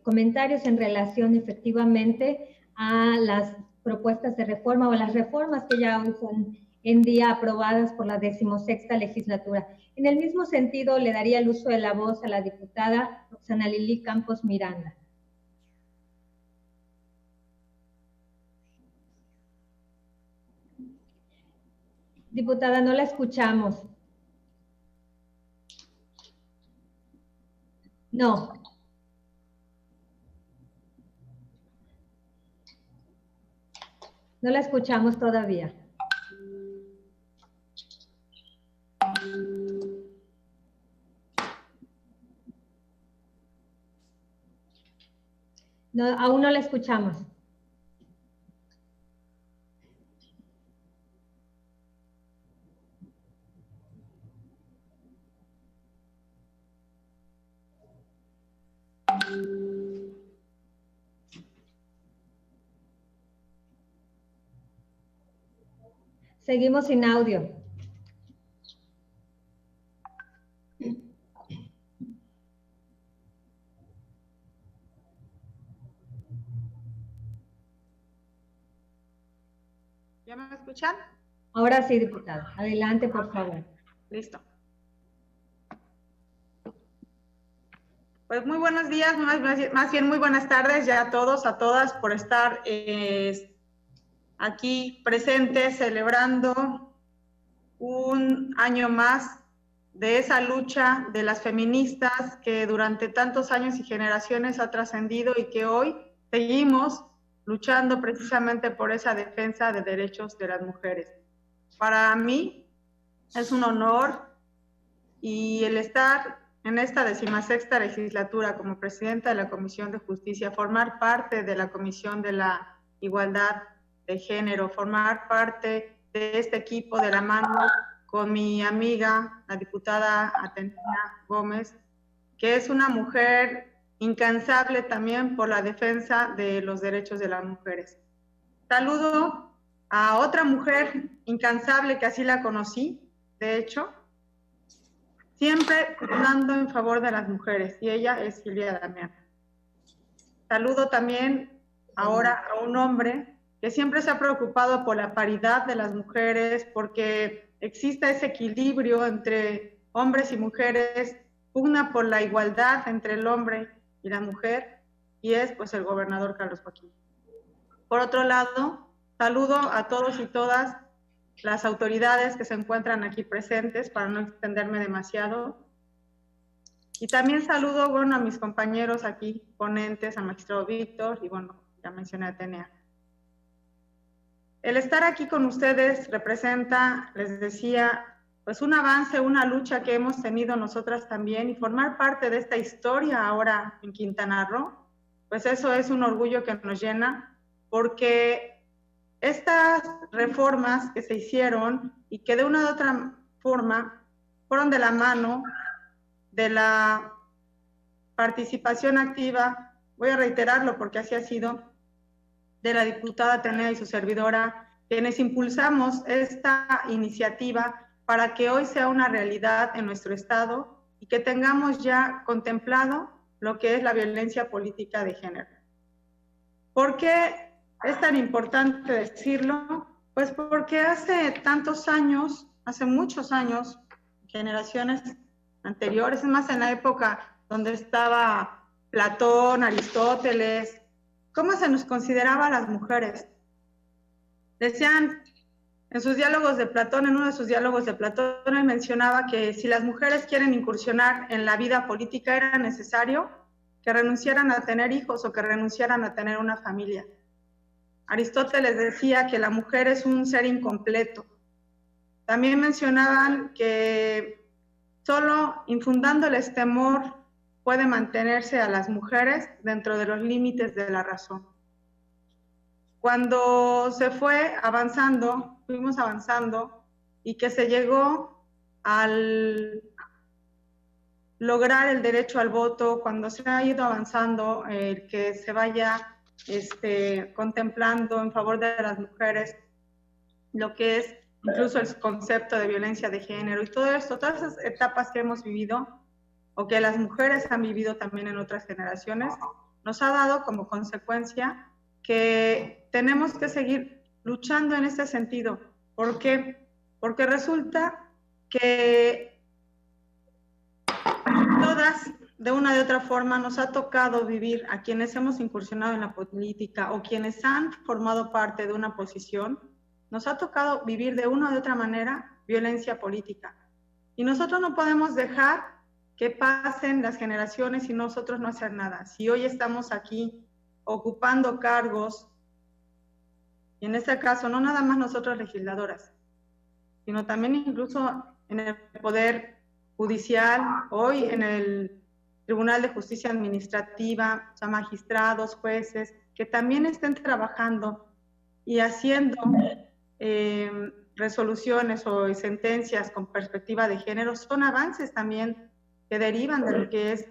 comentarios en relación efectivamente a las propuestas de reforma o las reformas que ya hoy son en día aprobadas por la 16ª legislatura. En el mismo sentido, le daría el uso de la voz a la diputada Roxana Lili Campos Miranda. Diputada, no la escuchamos. No. No la escuchamos todavía. No, aún no la escuchamos. Seguimos sin audio. ¿Ya me escuchan? Ahora sí, diputada. Adelante, por favor. Listo. Pues muy buenos días, más bien muy buenas tardes ya a todos, a todas, por estar aquí presentes celebrando un año más de esa lucha de las feministas que durante tantos años y generaciones ha trascendido y que hoy seguimos luchando precisamente por esa defensa de derechos de las mujeres. Para mí es un honor y el estar en esta 16ª legislatura como presidenta de la Comisión de Justicia, formar parte de la Comisión de la Igualdad de Género, formar parte de este equipo de la mano con mi amiga, la diputada Atenea Gómez, que es una mujer incansable también por la defensa de los derechos de las mujeres. Saludo a otra mujer incansable que así la conocí, de hecho, siempre hablando en favor de las mujeres, y ella es Silvia Damián. Saludo también ahora a un hombre que siempre se ha preocupado por la paridad de las mujeres, porque exista ese equilibrio entre hombres y mujeres, pugna por la igualdad entre el hombre y la mujer, y es pues el gobernador Carlos Joaquín. Por otro lado, saludo a todos y todas las autoridades que se encuentran aquí presentes, para no extenderme demasiado. Y también saludo, bueno, a mis compañeros aquí, ponentes, al magistrado Víctor, y bueno, ya mencioné a Atenea. El estar aquí con ustedes representa, les decía, pues un avance, una lucha que hemos tenido nosotras también, y formar parte de esta historia ahora en Quintana Roo, pues eso es un orgullo que nos llena, porque estas reformas que se hicieron y que de una u otra forma fueron de la mano de la participación activa, voy a reiterarlo porque así ha sido, de la diputada Atenea y su servidora, quienes impulsamos esta iniciativa para que hoy sea una realidad en nuestro estado y que tengamos ya contemplado lo que es la violencia política de género. ¿Por qué es tan importante decirlo? Pues porque hace tantos años, hace muchos años, generaciones anteriores, es más en la época donde estaba Platón, Aristóteles, ¿cómo se nos consideraba a las mujeres? Decían En sus diálogos de Platón, en uno de sus diálogos de Platón, él mencionaba que si las mujeres quieren incursionar en la vida política era necesario que renunciaran a tener hijos o que renunciaran a tener una familia. Aristóteles decía que la mujer es un ser incompleto. También mencionaban que solo infundándoles temor puede mantenerse a las mujeres dentro de los límites de la razón. Cuando se fue avanzando, fuimos avanzando y que se llegó al lograr el derecho al voto, cuando se ha ido avanzando, que se vaya contemplando en favor de las mujeres lo que es incluso el concepto de violencia de género y todo esto, todas esas etapas que hemos vivido o que las mujeres han vivido también en otras generaciones, nos ha dado como consecuencia que tenemos que seguir luchando en este sentido. ¿Por qué? Porque resulta que todas, de una u otra forma, nos ha tocado vivir a quienes hemos incursionado en la política o quienes han formado parte de una posición, nos ha tocado vivir de una u otra manera violencia política. Y nosotros no podemos dejar que pasen las generaciones y nosotros no hacer nada. Si hoy estamos aquí ocupando cargos, y en este caso no nada más nosotros legisladoras, sino también incluso en el Poder Judicial, hoy en el Tribunal de Justicia Administrativa, o sea, magistrados, jueces, que también estén trabajando y haciendo resoluciones o sentencias con perspectiva de género, son avances también que derivan de lo que es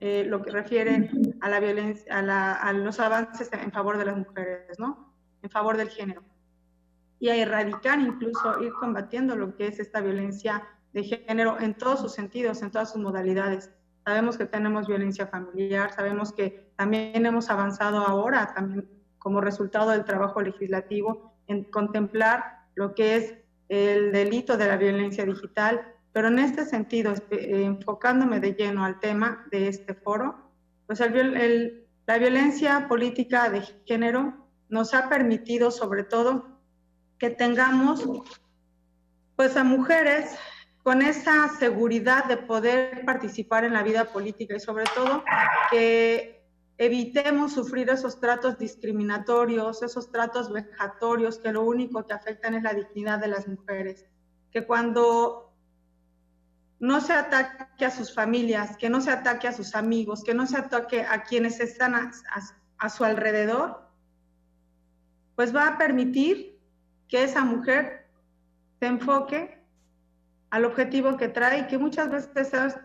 lo que refiere a la violencia, a los avances en favor de las mujeres, ¿no? En favor del género. Y a erradicar, incluso ir combatiendo lo que es esta violencia de género en todos sus sentidos, en todas sus modalidades. Sabemos que tenemos violencia familiar, sabemos que también hemos avanzado ahora, también como resultado del trabajo legislativo, en contemplar lo que es el delito de la violencia digital, pero en este sentido, enfocándome de lleno al tema de este foro, pues la violencia política de género nos ha permitido sobre todo que tengamos pues a mujeres con esa seguridad de poder participar en la vida política y sobre todo que evitemos sufrir esos tratos discriminatorios, esos tratos vejatorios que lo único que afectan es la dignidad de las mujeres. Que cuando no se ataque a sus familias, que no se ataque a sus amigos, que no se ataque a quienes están a su alrededor, pues va a permitir que esa mujer se enfoque al objetivo que trae, que muchas veces es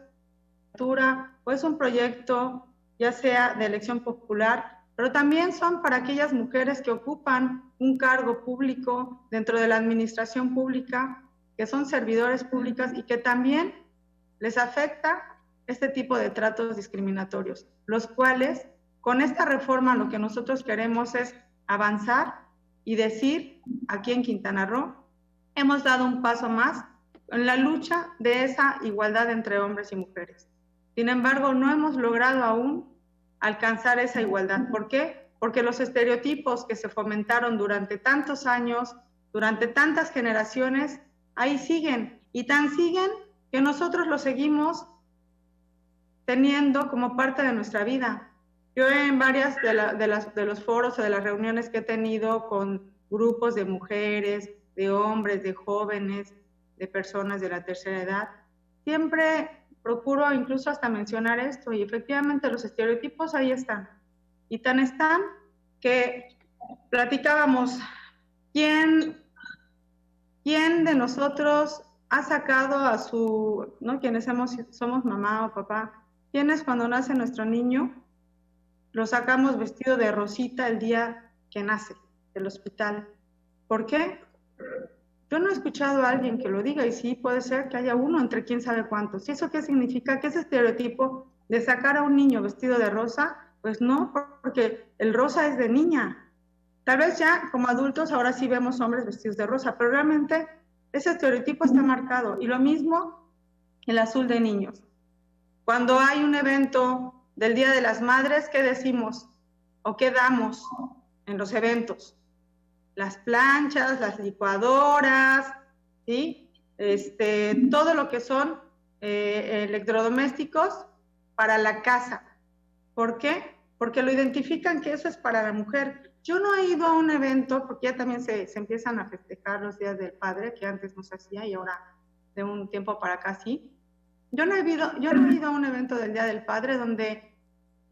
pues un proyecto ya sea de elección popular, pero también son para aquellas mujeres que ocupan un cargo público dentro de la administración pública, que son servidores públicas y que también les afecta este tipo de tratos discriminatorios, los cuales con esta reforma lo que nosotros queremos es avanzar y decir aquí en Quintana Roo hemos dado un paso más en la lucha de esa igualdad entre hombres y mujeres. Sin embargo, no hemos logrado aún alcanzar esa igualdad. ¿Por qué? Porque los estereotipos que se fomentaron durante tantos años, durante tantas generaciones, ahí siguen. Y tan siguen que nosotros los seguimos teniendo como parte de nuestra vida. Yo en varias de los foros o de las reuniones que he tenido con grupos de mujeres, de hombres, de jóvenes, de personas de la tercera edad, siempre procuro incluso hasta mencionar esto y efectivamente los estereotipos ahí están. Y tan están que platicábamos, ¿quién de nosotros ha sacado a su, ¿no? Quienes somos mamá o papá, ¿quiénes cuando nace nuestro niño lo sacamos vestido de rosita el día que nace del hospital? ¿Por qué? Yo no he escuchado a alguien que lo diga y sí puede ser que haya uno entre quién sabe cuántos. ¿Y eso qué significa? ¿Qué ese estereotipo de sacar a un niño vestido de rosa? Pues no, porque el rosa es de niña. Tal vez ya como adultos ahora sí vemos hombres vestidos de rosa, pero realmente ese estereotipo está marcado. Y lo mismo el azul de niños. Cuando hay un evento del Día de las Madres, ¿qué decimos? ¿O qué damos en los eventos? las planchas, las licuadoras, ¿sí? Todo lo que son electrodomésticos para la casa. ¿Por qué? Porque lo identifican que eso es para la mujer. Yo no he ido a un evento, porque ya también se empiezan a festejar los días del padre, que antes no se hacía y ahora de un tiempo para acá sí. Yo no he ido a un evento del Día del Padre donde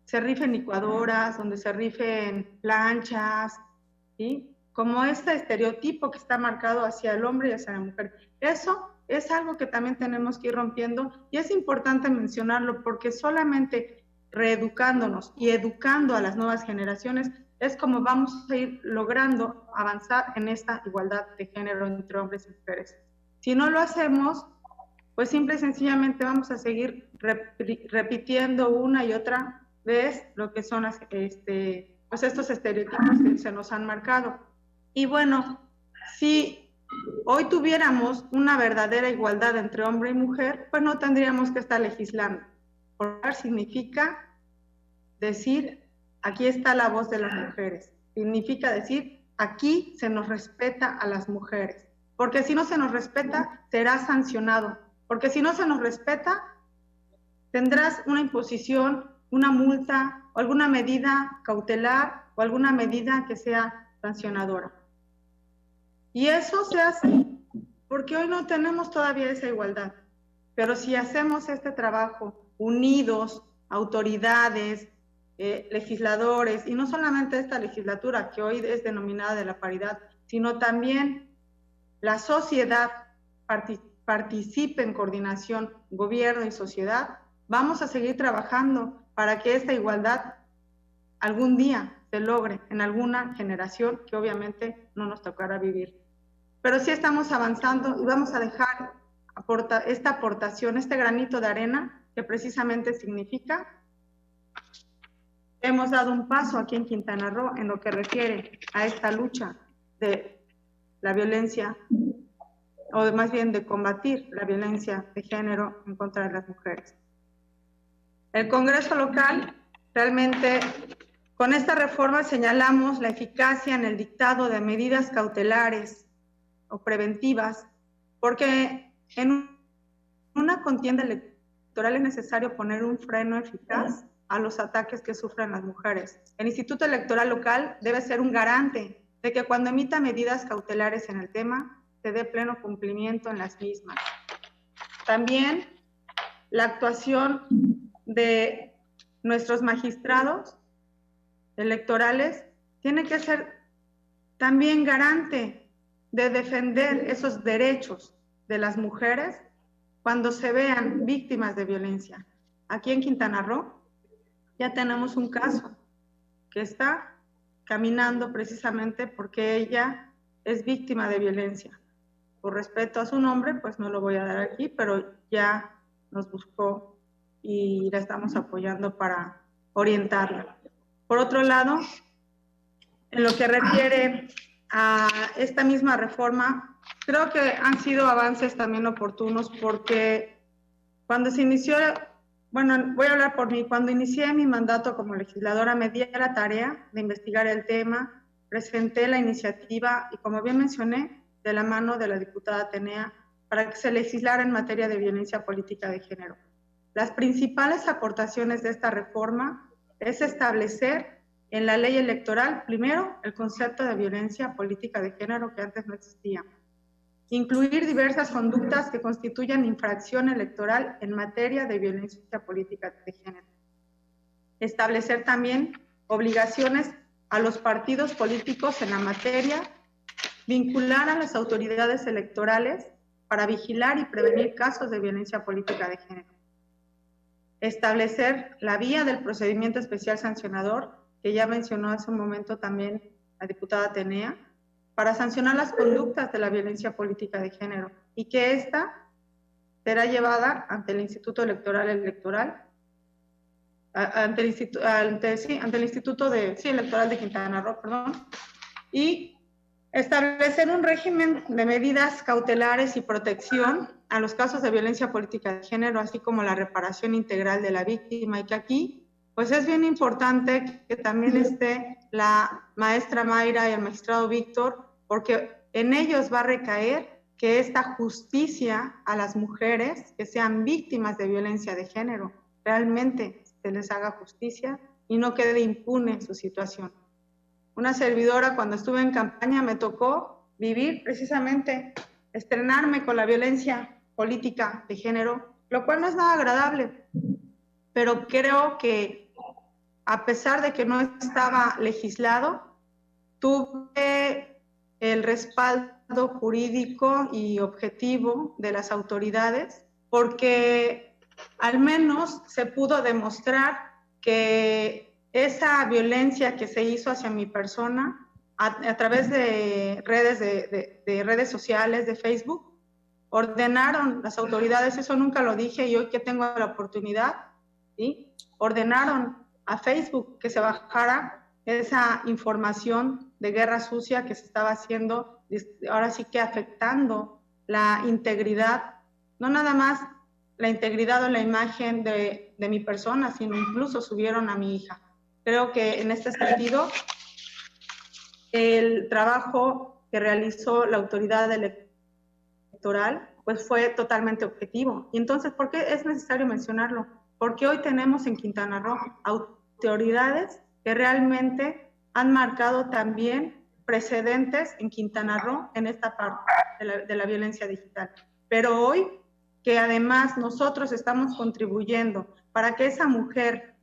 se rifen licuadoras, donde se rifen planchas, ¿sí? Como este estereotipo que está marcado hacia el hombre y hacia la mujer. Eso es algo que también tenemos que ir rompiendo y es importante mencionarlo porque solamente reeducándonos y educando a las nuevas generaciones es como vamos a ir logrando avanzar en esta igualdad de género entre hombres y mujeres. Si no lo hacemos, pues simple y sencillamente vamos a seguir repitiendo una y otra vez lo que son pues estos estereotipos que se nos han marcado. Y bueno, si hoy tuviéramos una verdadera igualdad entre hombre y mujer, pues no tendríamos que estar legislando. Porque significa decir, aquí está la voz de las mujeres. Significa decir, aquí se nos respeta a las mujeres. Porque si no se nos respeta, será sancionado. Porque si no se nos respeta, tendrás una imposición, una multa, o alguna medida cautelar, o alguna medida que sea sancionadora. Y eso se hace porque hoy no tenemos todavía esa igualdad. Pero si hacemos este trabajo unidos, autoridades, legisladores, y no solamente esta legislatura que hoy es denominada de la paridad, sino también la sociedad participe en coordinación, gobierno y sociedad, vamos a seguir trabajando para que esta igualdad algún día se logre en alguna generación que obviamente no nos tocará vivir. Pero sí estamos avanzando y vamos a dejar esta aportación, este granito de arena que precisamente significa hemos dado un paso aquí en Quintana Roo en lo que refiere a esta lucha de la violencia, o más bien de combatir la violencia de género en contra de las mujeres. El Congreso local, realmente, con esta reforma señalamos la eficacia en el dictado de medidas cautelares o preventivas, porque en una contienda electoral es necesario poner un freno eficaz a los ataques que sufren las mujeres. El Instituto Electoral Local debe ser un garante de que cuando emita medidas cautelares en el tema, se dé pleno cumplimiento en las mismas. También la actuación de nuestros magistrados electorales tiene que ser también garante de defender esos derechos de las mujeres cuando se vean víctimas de violencia. Aquí en Quintana Roo ya tenemos un caso que está caminando precisamente porque ella es víctima de violencia. Por respeto a su nombre, pues no lo voy a dar aquí, pero ya nos buscó y la estamos apoyando para orientarla. Por otro lado, en lo que refiere a esta misma reforma, creo que han sido avances también oportunos porque cuando se inició, bueno, voy a hablar por mí, cuando inicié mi mandato como legisladora me di a la tarea de investigar el tema, presenté la iniciativa y como bien mencioné, de la mano de la diputada Atenea, para que se legislara en materia de violencia política de género. Las principales aportaciones de esta reforma es establecer en la ley electoral, primero, el concepto de violencia política de género que antes no existía. Incluir diversas conductas que constituyan infracción electoral en materia de violencia política de género. Establecer también obligaciones a los partidos políticos en la materia, vincular a las autoridades electorales para vigilar y prevenir casos de violencia política de género. Establecer la vía del procedimiento especial sancionador, que ya mencionó hace un momento también la diputada Atenea, para sancionar las conductas de la violencia política de género y que ésta será llevada ante el Instituto Electoral ante el Instituto Electoral de Quintana Roo, perdón, y establecer un régimen de medidas cautelares y protección a los casos de violencia política de género, así como la reparación integral de la víctima, y que aquí pues es bien importante que también esté la maestra Mayra y el magistrado Víctor porque en ellos va a recaer que esta justicia a las mujeres que sean víctimas de violencia de género realmente se les haga justicia y no quede impune su situación. Una servidora, cuando estuve en campaña, me tocó vivir precisamente, estrenarme con la violencia política de género, lo cual no es nada agradable, pero creo que a pesar de que no estaba legislado, tuve el respaldo jurídico y objetivo de las autoridades, porque al menos se pudo demostrar que esa violencia que se hizo hacia mi persona a través de redes sociales, de Facebook, ordenaron las autoridades, eso nunca lo dije y hoy que tengo la oportunidad, ¿sí? Ordenaron a Facebook que se bajara esa información de guerra sucia que se estaba haciendo, ahora sí que afectando la integridad, no nada más la integridad o la imagen de mi persona, sino incluso subieron a mi hija. Creo que en este sentido, el trabajo que realizó la autoridad electoral pues fue totalmente objetivo. Y entonces, ¿por qué es necesario mencionarlo? Porque hoy tenemos en Quintana Roo autoridades que realmente han marcado también precedentes en Quintana Roo en esta parte de la violencia digital. Pero hoy, que además nosotros estamos contribuyendo para que esa mujer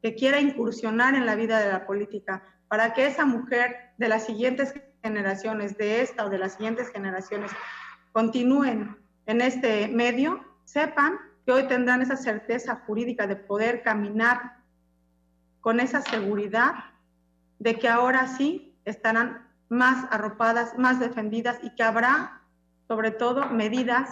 que quiera incursionar en la vida de la política, para que esa mujer de las siguientes generaciones, de esta o de las siguientes generaciones, continúen en este medio, sepan que hoy tendrán esa certeza jurídica de poder caminar con esa seguridad de que ahora sí estarán más arropadas, más defendidas y que habrá, sobre todo, medidas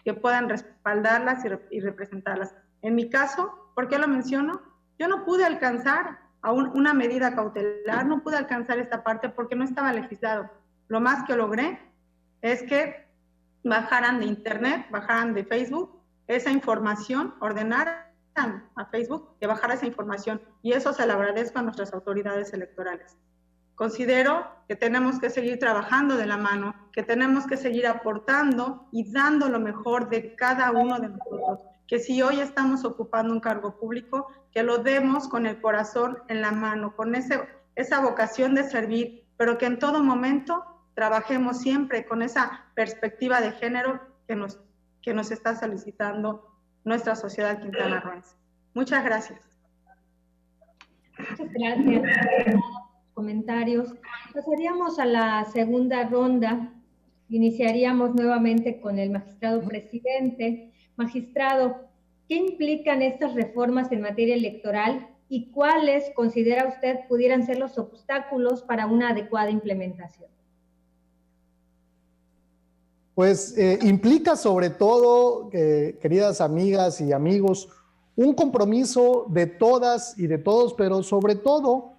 que puedan respaldarlas y representarlas. En mi caso, ¿por qué lo menciono? Yo no pude alcanzar a una medida cautelar, no pude alcanzar esta parte porque no estaba legislado. Lo más que logré es que bajaran de internet, bajaran de Facebook esa información, ordenaran a Facebook que bajara esa información, y eso se lo agradezco a nuestras autoridades electorales. Considero que tenemos que seguir trabajando de la mano, que tenemos que seguir aportando y dando lo mejor de cada uno de nosotros, que si hoy estamos ocupando un cargo público, que lo demos con el corazón en la mano, con esa vocación de servir, pero que en todo momento trabajemos siempre con esa perspectiva de género que nos está solicitando nuestra sociedad quintanarroense. Muchas gracias. Muchas gracias por los comentarios. Pasaríamos a la segunda ronda. Iniciaríamos nuevamente con el magistrado presidente. Magistrado, ¿qué implican estas reformas en materia electoral y cuáles considera usted pudieran ser los obstáculos para una adecuada implementación? Pues implica sobre todo, queridas amigas y amigos, un compromiso de todas y de todos, pero sobre todo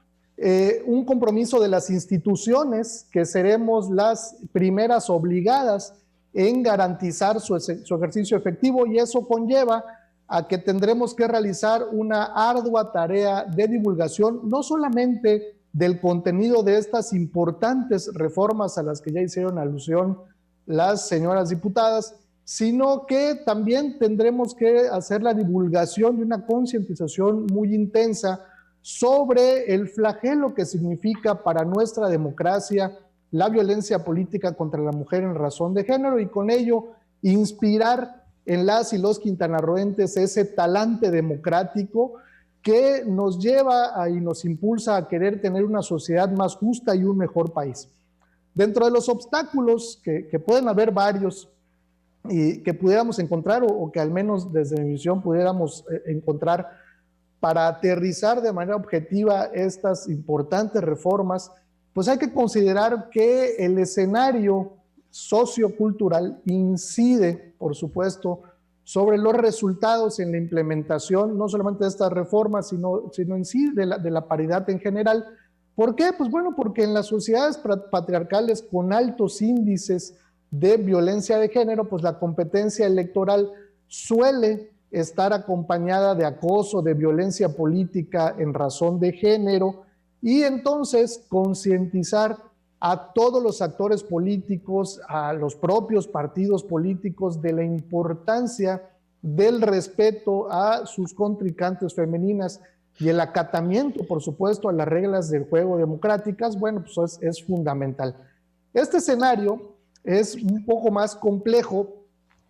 un compromiso de las instituciones, que seremos las primeras obligadas en garantizar su ejercicio efectivo, y eso conlleva a que tendremos que realizar una ardua tarea de divulgación, no solamente del contenido de estas importantes reformas a las que ya hicieron alusión las señoras diputadas, sino que también tendremos que hacer la divulgación y una concientización muy intensa sobre el flagelo que significa para nuestra democracia la violencia política contra la mujer en razón de género, y con ello inspirar en las y los quintanarroenses ese talante democrático que nos lleva y nos impulsa a querer tener una sociedad más justa y un mejor país. Dentro de los obstáculos, que pueden haber varios y que pudiéramos encontrar, o que al menos desde mi visión pudiéramos encontrar para aterrizar de manera objetiva estas importantes reformas, pues hay que considerar que el escenario sociocultural incide, por supuesto, sobre los resultados en la implementación, no solamente de estas reformas, sino en sí de la paridad en general. ¿Por qué? Pues bueno, porque en las sociedades patriarcales con altos índices de violencia de género, pues la competencia electoral suele estar acompañada de acoso, de violencia política en razón de género, y entonces concientizar a todos los actores políticos, a los propios partidos políticos, de la importancia del respeto a sus contrincantes femeninas y el acatamiento, por supuesto, a las reglas del juego democráticas. Bueno, pues es fundamental. Este escenario es un poco más complejo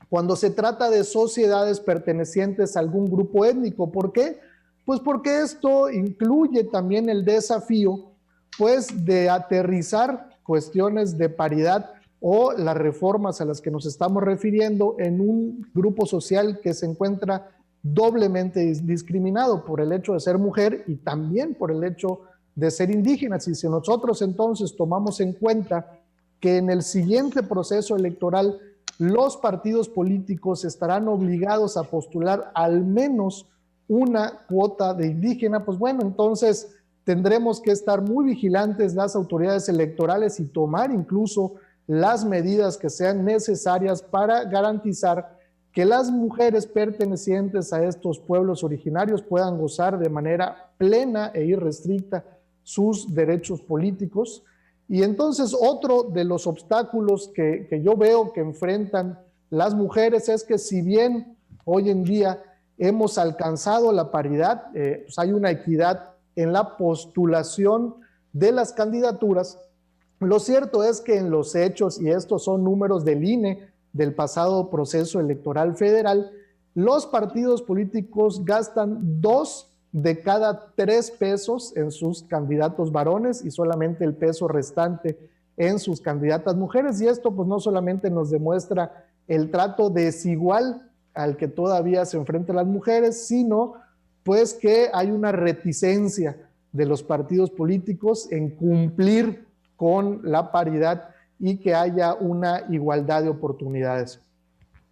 cuando se trata de sociedades pertenecientes a algún grupo étnico. ¿Por qué? Pues porque esto incluye también el desafío, pues, de aterrizar cuestiones de paridad o las reformas a las que nos estamos refiriendo en un grupo social que se encuentra doblemente discriminado por el hecho de ser mujer y también por el hecho de ser indígenas. Y si nosotros entonces tomamos en cuenta que en el siguiente proceso electoral los partidos políticos estarán obligados a postular al menos una cuota de indígena, pues bueno, entonces tendremos que estar muy vigilantes las autoridades electorales y tomar incluso las medidas que sean necesarias para garantizar que las mujeres pertenecientes a estos pueblos originarios puedan gozar de manera plena e irrestricta sus derechos políticos. Y entonces otro de los obstáculos que yo veo que enfrentan las mujeres es que, si bien hoy en día hemos alcanzado la paridad, pues hay una equidad en la postulación de las candidaturas, lo cierto es que en los hechos, y estos son números del INE del pasado proceso electoral federal, los partidos políticos gastan 2 de cada 3 pesos en sus candidatos varones y solamente el peso restante en sus candidatas mujeres. Y esto pues no solamente nos demuestra el trato desigual al que todavía se enfrentan las mujeres, sino pues que hay una reticencia de los partidos políticos en cumplir con la paridad y que haya una igualdad de oportunidades.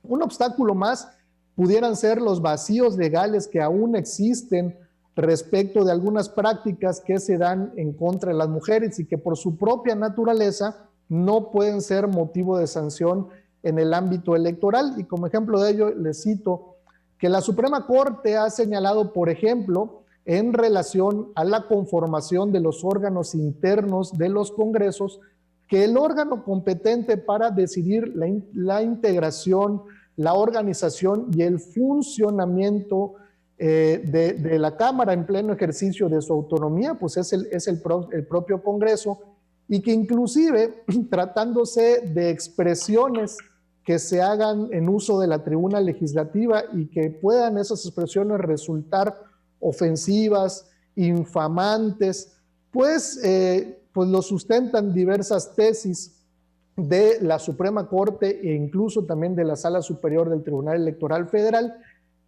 Un obstáculo más pudieran ser los vacíos legales que aún existen respecto de algunas prácticas que se dan en contra de las mujeres y que por su propia naturaleza no pueden ser motivo de sanción en el ámbito electoral. Y como ejemplo de ello les cito que la Suprema Corte ha señalado, por ejemplo, en relación a la conformación de los órganos internos de los congresos, que el órgano competente para decidir la integración, la organización y el funcionamiento de la Cámara en pleno ejercicio de su autonomía, pues es el propio Congreso, y que inclusive tratándose de expresiones que se hagan en uso de la tribuna legislativa y que puedan esas expresiones resultar ofensivas, infamantes, pues lo sustentan diversas tesis de la Suprema Corte e incluso también de la Sala Superior del Tribunal Electoral Federal,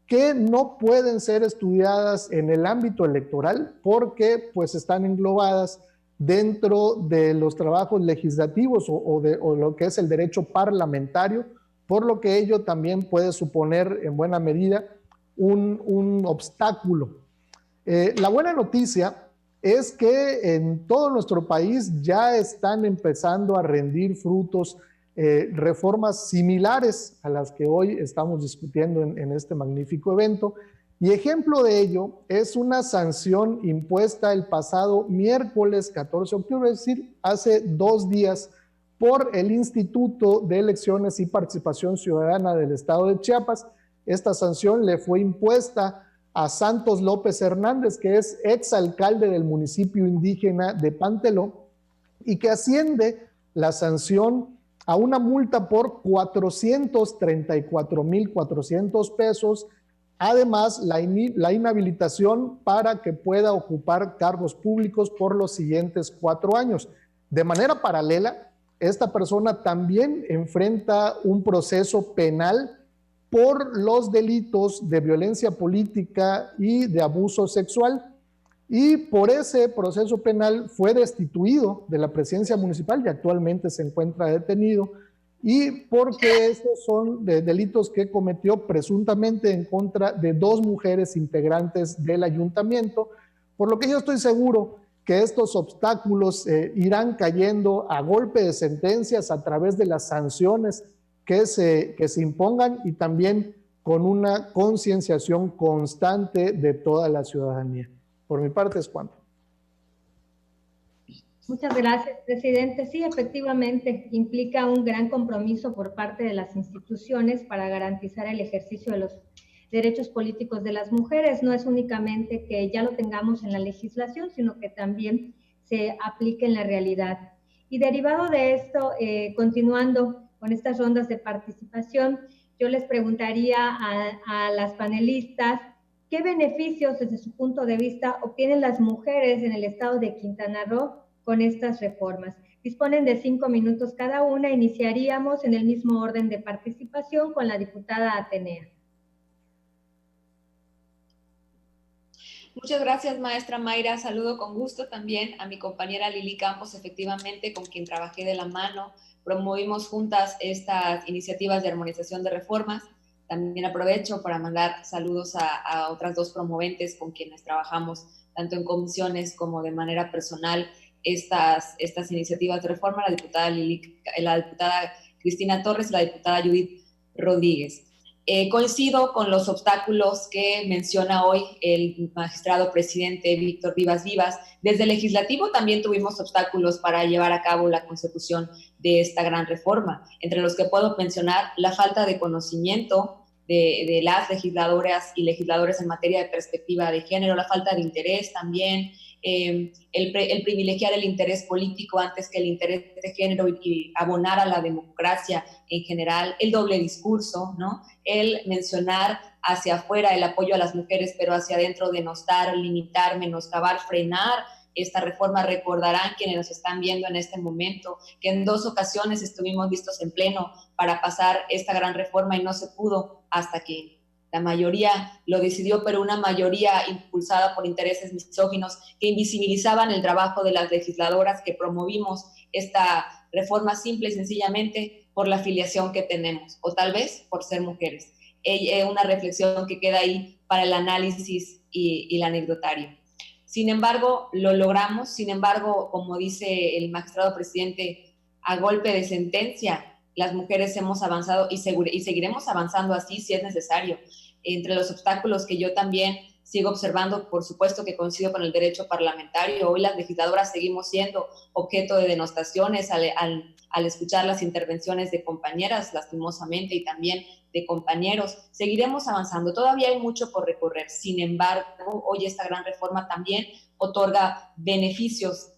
que no pueden ser estudiadas en el ámbito electoral porque pues están englobadas dentro de los trabajos legislativos o lo que es el derecho parlamentario, por lo que ello también puede suponer en buena medida un obstáculo. La buena noticia es que en todo nuestro país ya están empezando a rendir frutos reformas similares a las que hoy estamos discutiendo en este magnífico evento. Y ejemplo de ello es una sanción impuesta el pasado miércoles 14 de octubre, es decir, hace 2 días, por el Instituto de Elecciones y Participación Ciudadana del Estado de Chiapas. Esta sanción le fue impuesta a Santos López Hernández, que es exalcalde del municipio indígena de Panteló, y que asciende la sanción a una multa por 434,400 pesos, además la inhabilitación para que pueda ocupar cargos públicos por los siguientes 4 años. De manera paralela, esta persona también enfrenta un proceso penal por los delitos de violencia política y de abuso sexual, y por ese proceso penal fue destituido de la presidencia municipal y actualmente se encuentra detenido, y porque estos son delitos que cometió presuntamente en contra de 2 mujeres integrantes del ayuntamiento, por lo que yo estoy seguro que estos obstáculos irán cayendo a golpe de sentencias a través de las sanciones que se impongan y también con una concienciación constante de toda la ciudadanía. Por mi parte es cuanto. Muchas gracias, presidente. Sí, efectivamente, implica un gran compromiso por parte de las instituciones para garantizar el ejercicio de los derechos políticos de las mujeres. No es únicamente que ya lo tengamos en la legislación, sino que también se aplique en la realidad. Y derivado de esto, continuando con estas rondas de participación, yo les preguntaría a las panelistas, ¿qué beneficios desde su punto de vista obtienen las mujeres en el estado de Quintana Roo con estas reformas? Disponen de 5 minutos cada una. Iniciaríamos en el mismo orden de participación con la diputada Atenea. Muchas gracias, maestra Mayra. Saludo con gusto también a mi compañera Lili Campos, efectivamente, con quien trabajé de la mano. Promovimos juntas estas iniciativas de armonización de reformas. También aprovecho para mandar saludos a otras dos promoventes con quienes trabajamos, tanto en comisiones como de manera personal, estas iniciativas de reforma, la diputada Cristina Torres y la diputada Judith Rodríguez. Coincido con los obstáculos que menciona hoy el magistrado presidente Víctor Vivas Vivas. Desde el legislativo también tuvimos obstáculos para llevar a cabo la consecución de esta gran reforma, entre los que puedo mencionar la falta de conocimiento de las legisladoras y legisladores en materia de perspectiva de género, la falta de interés también, el privilegiar el interés político antes que el interés de género y abonar a la democracia en general, el doble discurso, ¿no? El mencionar hacia afuera el apoyo a las mujeres, pero hacia adentro denostar, limitar, menoscabar, frenar esta reforma. Recordarán quienes nos están viendo en este momento que en 2 ocasiones estuvimos listos en pleno para pasar esta gran reforma y no se pudo hasta que la mayoría lo decidió, pero una mayoría impulsada por intereses misóginos que invisibilizaban el trabajo de las legisladoras que promovimos esta reforma simple y sencillamente por la afiliación que tenemos, o tal vez por ser mujeres. Una reflexión que queda ahí para el análisis y el anecdotario. Sin embargo, lo logramos. Sin embargo, como dice el magistrado presidente, a golpe de sentencia, las mujeres hemos avanzado y seguiremos avanzando así si es necesario. Entre los obstáculos que yo también sigo observando, por supuesto que coincido con el derecho parlamentario. Hoy las legisladoras seguimos siendo objeto de denostaciones al escuchar las intervenciones de compañeras, lastimosamente, y también de compañeros. Seguiremos avanzando. Todavía hay mucho por recorrer. Sin embargo, hoy esta gran reforma también otorga beneficios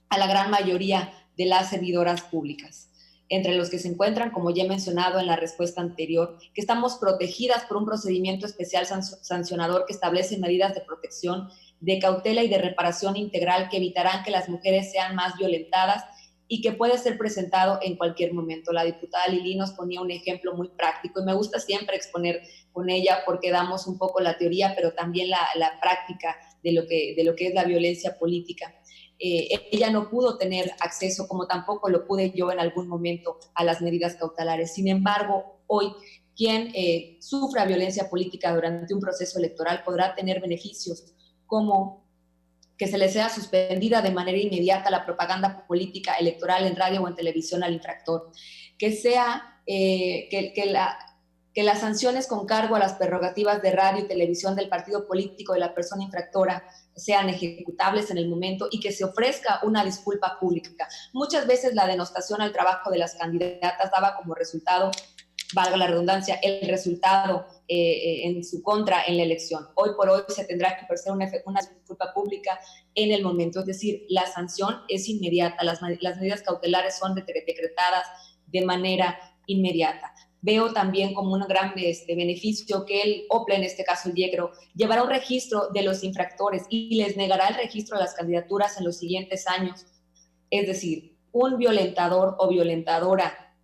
a la gran mayoría de las servidoras públicas, entre los que se encuentran, como ya he mencionado en la respuesta anterior, que estamos protegidas por un procedimiento especial sancionador que establece medidas de protección, de cautela y de reparación integral que evitarán que las mujeres sean más violentadas y que puede ser presentado en cualquier momento. La diputada Lili nos ponía un ejemplo muy práctico y me gusta siempre exponer con ella porque damos un poco la teoría, pero también la práctica de lo que es la violencia política. Ella no pudo tener acceso, como tampoco lo pude yo en algún momento, a las medidas cautelares. Sin embargo, hoy quien sufra violencia política durante un proceso electoral podrá tener beneficios como que se le sea suspendida de manera inmediata la propaganda política electoral en radio o en televisión al infractor, que sea que las sanciones con cargo a las prerrogativas de radio y televisión del partido político de la persona infractora sean ejecutables en el momento y que se ofrezca una disculpa pública. Muchas veces la denostación al trabajo de las candidatas daba como resultado, valga la redundancia, el resultado en su contra en la elección. Hoy por hoy se tendrá que ofrecer una disculpa pública en el momento, es decir, la sanción es inmediata, las medidas cautelares son decretadas de manera inmediata. Veo también como un gran beneficio que el OPLE, en este caso el IEGRO, llevará un registro de los infractores y les negará el registro a las candidaturas en los siguientes años. Es decir, un violentador o violentadora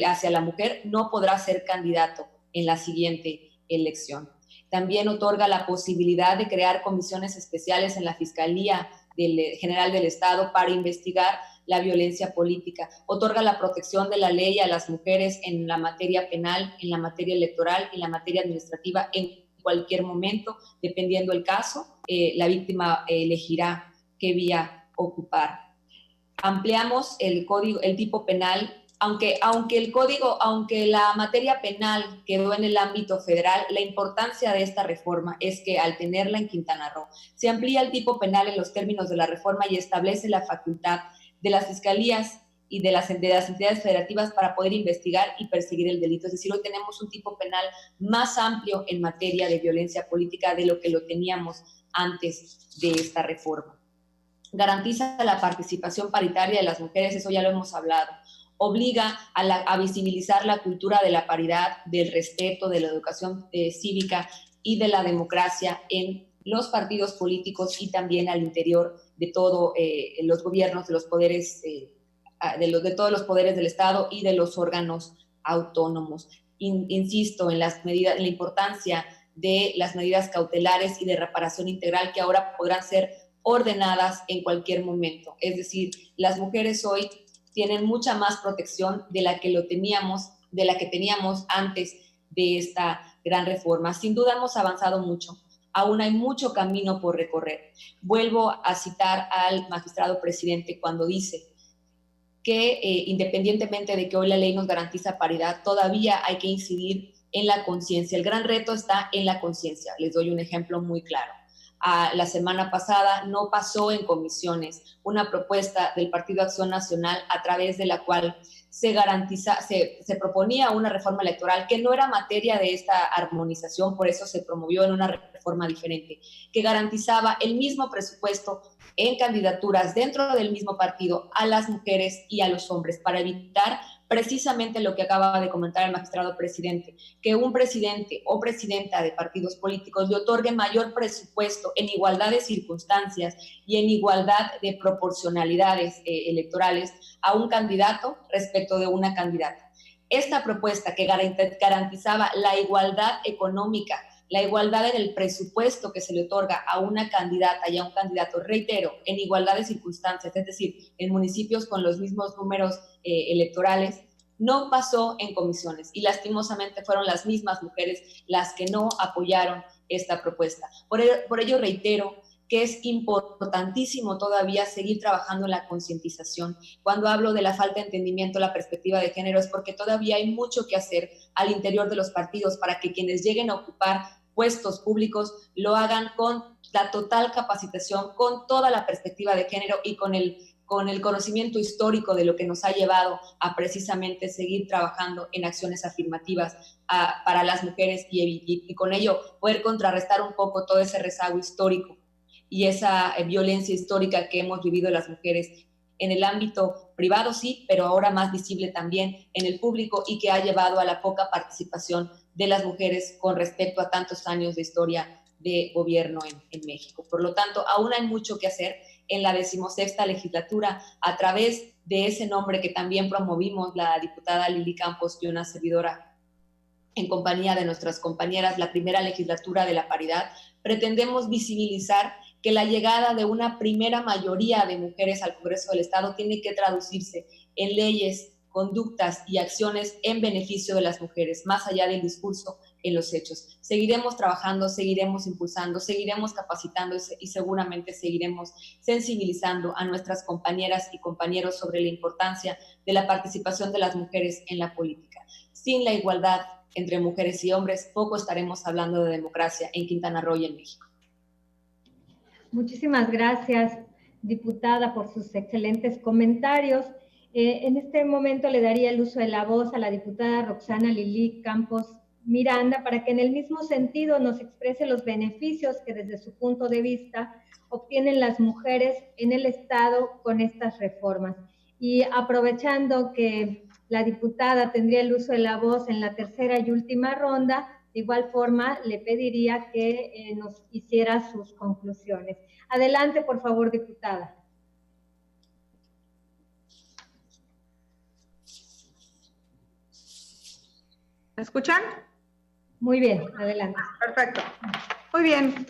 hacia la mujer no podrá ser candidato en la siguiente elección. También otorga la posibilidad de crear comisiones especiales en la Fiscalía General del Estado para investigar la violencia política. Otorga la protección de la ley a las mujeres en la materia penal, en la materia electoral, en la materia administrativa, en cualquier momento, dependiendo el caso, la víctima elegirá qué vía ocupar. Ampliamos el tipo penal aunque aunque la materia penal quedó en el ámbito federal, la importancia de esta reforma es que al tenerla en Quintana Roo, se amplía el tipo penal en los términos de la reforma y establece la facultad de las fiscalías y de las entidades federativas para poder investigar y perseguir el delito. Es decir, hoy tenemos un tipo penal más amplio en materia de violencia política de lo que lo teníamos antes de esta reforma. Garantiza la participación paritaria de las mujeres, eso ya lo hemos hablado. Obliga a visibilizar la cultura de la paridad, del respeto, de la educación cívica y de la democracia en los partidos políticos y también al interior de todos los gobiernos, de los poderes de todos los poderes del Estado y de los órganos autónomos. Insisto en la importancia de las medidas cautelares y de reparación integral que ahora podrán ser ordenadas en cualquier momento. Es decir, las mujeres hoy tienen mucha más protección de la que teníamos antes de esta gran reforma. Sin duda hemos avanzado mucho. Aún hay mucho camino por recorrer. Vuelvo a citar al magistrado presidente cuando dice que independientemente de que hoy la ley nos garantiza paridad, todavía hay que incidir en la conciencia. El gran reto está en la conciencia. Les doy un ejemplo muy claro. La semana pasada no pasó en comisiones una propuesta del Partido Acción Nacional a través de la cual se proponía una reforma electoral que no era materia de esta armonización, por eso se promovió en una reforma diferente, que garantizaba el mismo presupuesto en candidaturas dentro del mismo partido a las mujeres y a los hombres, para evitar precisamente lo que acaba de comentar el magistrado presidente, que un presidente o presidenta de partidos políticos le otorgue mayor presupuesto en igualdad de circunstancias y en igualdad de proporcionalidades electorales a un candidato respecto de una candidata. Esta propuesta que garantizaba la igualdad económica, la igualdad en el presupuesto que se le otorga a una candidata y a un candidato, reitero, en igualdad de circunstancias, es decir, en municipios con los mismos números electorales, no pasó en comisiones y lastimosamente fueron las mismas mujeres las que no apoyaron esta propuesta. Por ello reitero que es importantísimo todavía seguir trabajando en la concientización. Cuando hablo de la falta de entendimiento, la perspectiva de género, es porque todavía hay mucho que hacer al interior de los partidos para que quienes lleguen a ocupar puestos públicos lo hagan con la total capacitación, con toda la perspectiva de género y con el conocimiento histórico de lo que nos ha llevado a precisamente seguir trabajando en acciones afirmativas para las mujeres y con ello poder contrarrestar un poco todo ese rezago histórico y esa violencia histórica que hemos vivido las mujeres en el ámbito privado, sí, pero ahora más visible también en el público y que ha llevado a la poca participación de las mujeres con respecto a tantos años de historia de gobierno en México. Por lo tanto, aún hay mucho que hacer en la 16ª legislatura a través de ese nombre que también promovimos la diputada Lili Campos y una servidora en compañía de nuestras compañeras, la primera legislatura de la paridad. Pretendemos visibilizar que la llegada de una primera mayoría de mujeres al Congreso del Estado tiene que traducirse en leyes, conductas y acciones en beneficio de las mujeres, más allá del discurso, en los hechos. Seguiremos trabajando, seguiremos impulsando, seguiremos capacitando y seguramente seguiremos sensibilizando a nuestras compañeras y compañeros sobre la importancia de la participación de las mujeres en la política. Sin la igualdad entre mujeres y hombres, poco estaremos hablando de democracia en Quintana Roo y en México. Muchísimas gracias, diputada, por sus excelentes comentarios. En este momento le daría el uso de la voz a la diputada Roxana Lili Campos Miranda para que en el mismo sentido nos exprese los beneficios que desde su punto de vista obtienen las mujeres en el Estado con estas reformas. Y aprovechando que la diputada tendría el uso de la voz en la tercera y última ronda, de igual forma le pediría que nos hiciera sus conclusiones. Adelante, por favor, diputada. ¿Me escuchan? Muy bien, adelante. Perfecto. Muy bien.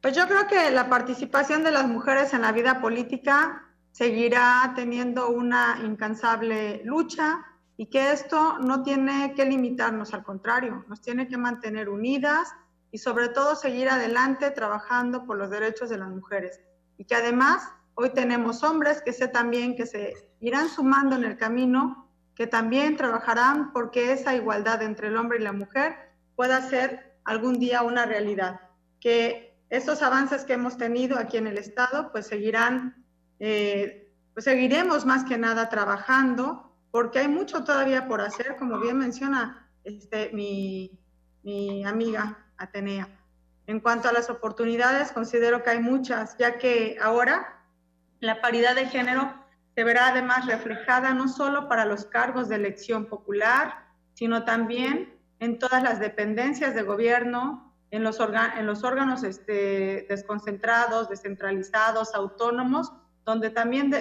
Pues yo creo que la participación de las mujeres en la vida política seguirá teniendo una incansable lucha y que esto no tiene que limitarnos, al contrario, nos tiene que mantener unidas y sobre todo seguir adelante trabajando por los derechos de las mujeres. Y que además hoy tenemos hombres que sé también que se irán sumando en el camino, que también trabajarán porque esa igualdad entre el hombre y la mujer pueda ser algún día una realidad. Que estos avances que hemos tenido aquí en el Estado, pues seguirán, pues seguiremos más que nada trabajando, porque hay mucho todavía por hacer, como bien menciona mi amiga Atenea. En cuanto a las oportunidades, considero que hay muchas, ya que ahora la paridad de género se verá además reflejada no solo para los cargos de elección popular, sino también en todas las dependencias de gobierno, en los órganos desconcentrados, descentralizados, autónomos, donde también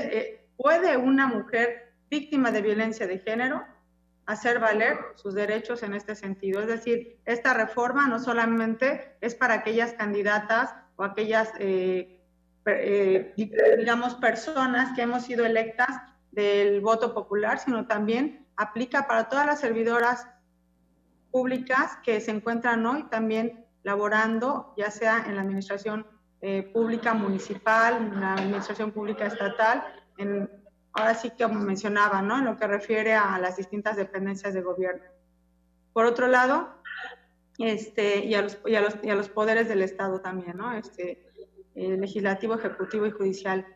puede una mujer víctima de violencia de género hacer valer sus derechos en este sentido. Es decir, esta reforma no solamente es para aquellas candidatas o aquellas, digamos, personas que hemos sido electas del voto popular, sino también aplica para todas las servidoras públicas que se encuentran hoy también laborando, ya sea en la administración pública municipal, en la administración pública estatal, ahora sí que como mencionaba, ¿no? En lo que refiere a las distintas dependencias de gobierno. Por otro lado, y a los poderes del Estado también, ¿no? Legislativo, ejecutivo y judicial.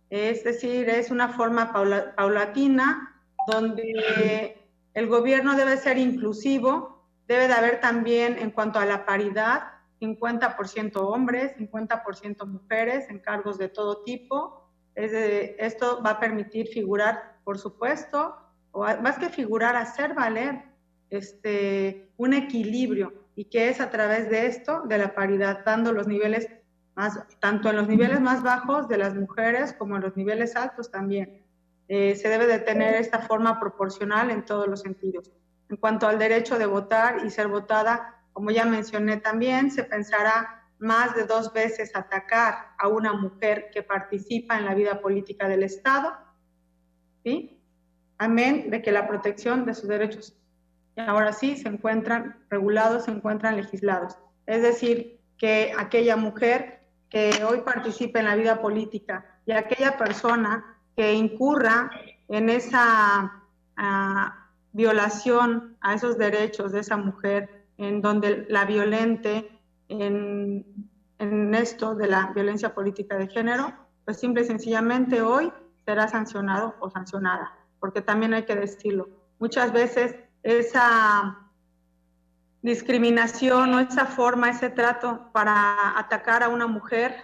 Es decir, es una forma paulatina donde el gobierno debe ser inclusivo, debe de haber también, en cuanto a la paridad, 50% hombres, 50% mujeres en cargos de todo tipo. Esto va a permitir figurar, por supuesto, o más que figurar, hacer valer un equilibrio, y que es a través de esto, de la paridad, dando los niveles tanto en los niveles más bajos de las mujeres como en los niveles altos también. Se debe de tener esta forma proporcional en todos los sentidos. En cuanto al derecho de votar y ser votada, como ya mencioné también, se pensará más de 2 veces atacar a una mujer que participa en la vida política del Estado, ¿sí? Amén de que la protección de sus derechos ahora sí se encuentran regulados, se encuentran legislados. Es decir, que aquella mujer que hoy participe en la vida política y aquella persona que incurra en esa violación a esos derechos de esa mujer, en donde la violente en esto de la violencia política de género, pues simple y sencillamente hoy será sancionado o sancionada, porque también hay que decirlo, muchas veces esa discriminación o esa forma, ese trato para atacar a una mujer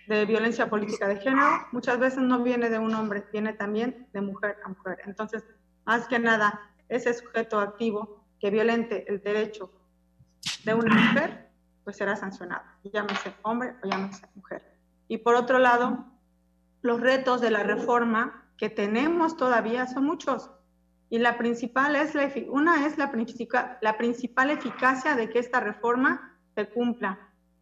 de violencia política de género, muchas veces no viene de un hombre, viene también de mujer a mujer. Entonces, más que nada, ese sujeto activo que violente el derecho de una mujer, pues será sancionado, llámese hombre o llámese mujer. Y por otro lado, los retos de la reforma que tenemos todavía son muchos. Y la principal es la principal eficacia de que esta reforma se cumpla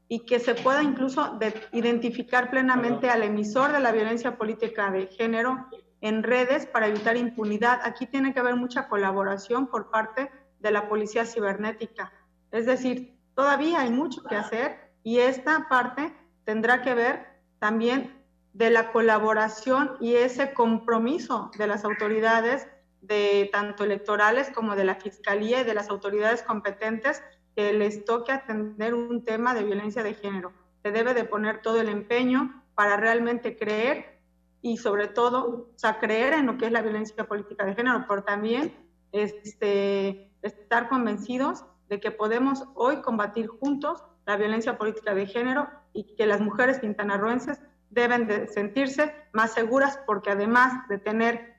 y que se pueda incluso identificar plenamente al emisor de la violencia política de género en redes para evitar impunidad. Aquí tiene que haber mucha colaboración por parte de la policía cibernética. Es decir, todavía hay mucho que hacer y esta parte tendrá que ver también de la colaboración y ese compromiso de las autoridades de tanto electorales como de la Fiscalía y de las autoridades competentes que les toque atender un tema de violencia de género. Se debe de poner todo el empeño para realmente creer y sobre todo, creer en lo que es la violencia política de género, pero también estar convencidos de que podemos hoy combatir juntos la violencia política de género y que las mujeres quintanarroenses deben de sentirse más seguras porque además de tener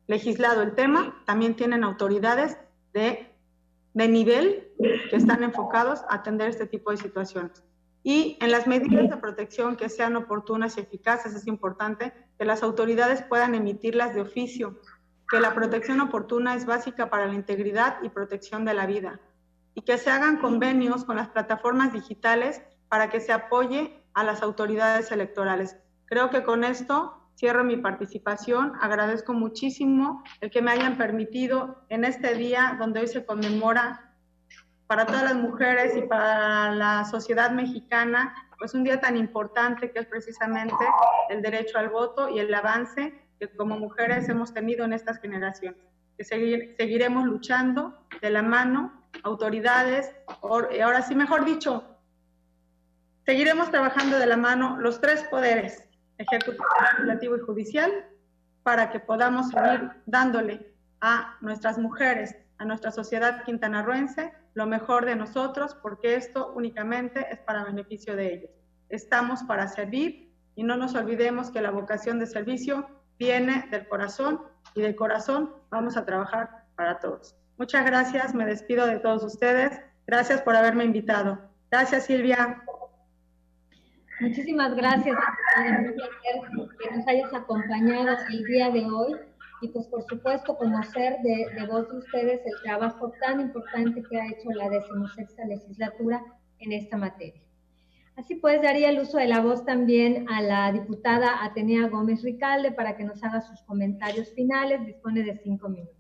legislado el tema, también tienen autoridades de nivel que están enfocados a atender este tipo de situaciones. Y en las medidas de protección que sean oportunas y eficaces, es importante que las autoridades puedan emitirlas de oficio, que la protección oportuna es básica para la integridad y protección de la vida, y que se hagan convenios con las plataformas digitales para que se apoye a las autoridades electorales. Creo que con esto cierro mi participación. Agradezco muchísimo el que me hayan permitido en este día donde hoy se conmemora para todas las mujeres y para la sociedad mexicana, pues un día tan importante que es precisamente el derecho al voto y el avance que como mujeres hemos tenido en estas generaciones. que seguiremos luchando de la mano, autoridades, ahora sí, mejor dicho, seguiremos trabajando de la mano los tres poderes, ejecutivo, legislativo y judicial, para que podamos seguir dándole a nuestras mujeres, a nuestra sociedad quintanarroense, lo mejor de nosotros, porque esto únicamente es para beneficio de ellos. Estamos para servir y no nos olvidemos que la vocación de servicio viene del corazón y del corazón vamos a trabajar para todos. Muchas gracias, me despido de todos ustedes. Gracias por haberme invitado. Gracias, Silvia. Muchísimas gracias, que nos hayas acompañado el día de hoy y pues por supuesto conocer de voz de ustedes el trabajo tan importante que ha hecho la 16ª legislatura en esta materia. Así pues, daría el uso de la voz también a la diputada Atenea Gómez Ricalde para que nos haga sus comentarios finales. Dispone de 5 minutos.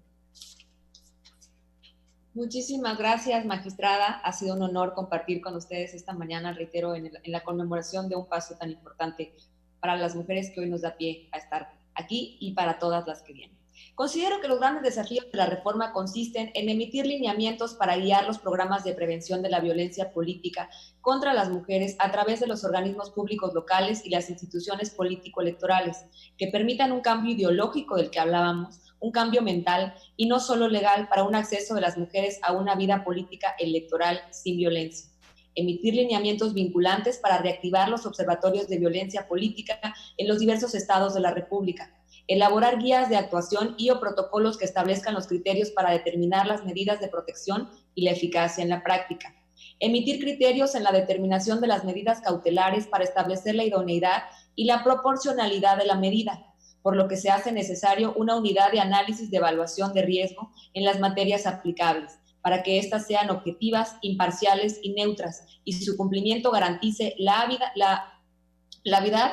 Muchísimas gracias, magistrada. Ha sido un honor compartir con ustedes esta mañana, reitero, en la conmemoración de un paso tan importante para las mujeres que hoy nos da pie a estar aquí y para todas las que vienen. Considero que los grandes desafíos de la reforma consisten en emitir lineamientos para guiar los programas de prevención de la violencia política contra las mujeres a través de los organismos públicos locales y las instituciones político-electorales, que permitan un cambio ideológico del que hablábamos, un cambio mental y no solo legal para un acceso de las mujeres a una vida política electoral sin violencia. Emitir lineamientos vinculantes para reactivar los observatorios de violencia política en los diversos estados de la República. Elaborar guías de actuación y o protocolos que establezcan los criterios para determinar las medidas de protección y la eficacia en la práctica. Emitir criterios en la determinación de las medidas cautelares para establecer la idoneidad y la proporcionalidad de la medida, por lo que se hace necesario una unidad de análisis de evaluación de riesgo en las materias aplicables, para que éstas sean objetivas, imparciales y neutras, y su cumplimiento garantice la vida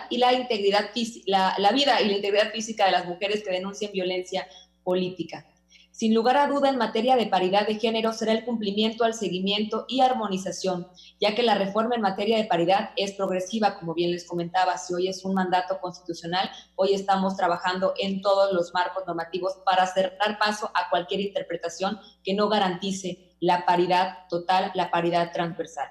y la integridad física de las mujeres que denuncien violencia política. Sin lugar a duda, en materia de paridad de género será el cumplimiento al seguimiento y armonización, ya que la reforma en materia de paridad es progresiva, como bien les comentaba. Si hoy es un mandato constitucional, hoy estamos trabajando en todos los marcos normativos para dar paso a cualquier interpretación que no garantice la paridad total, la paridad transversal.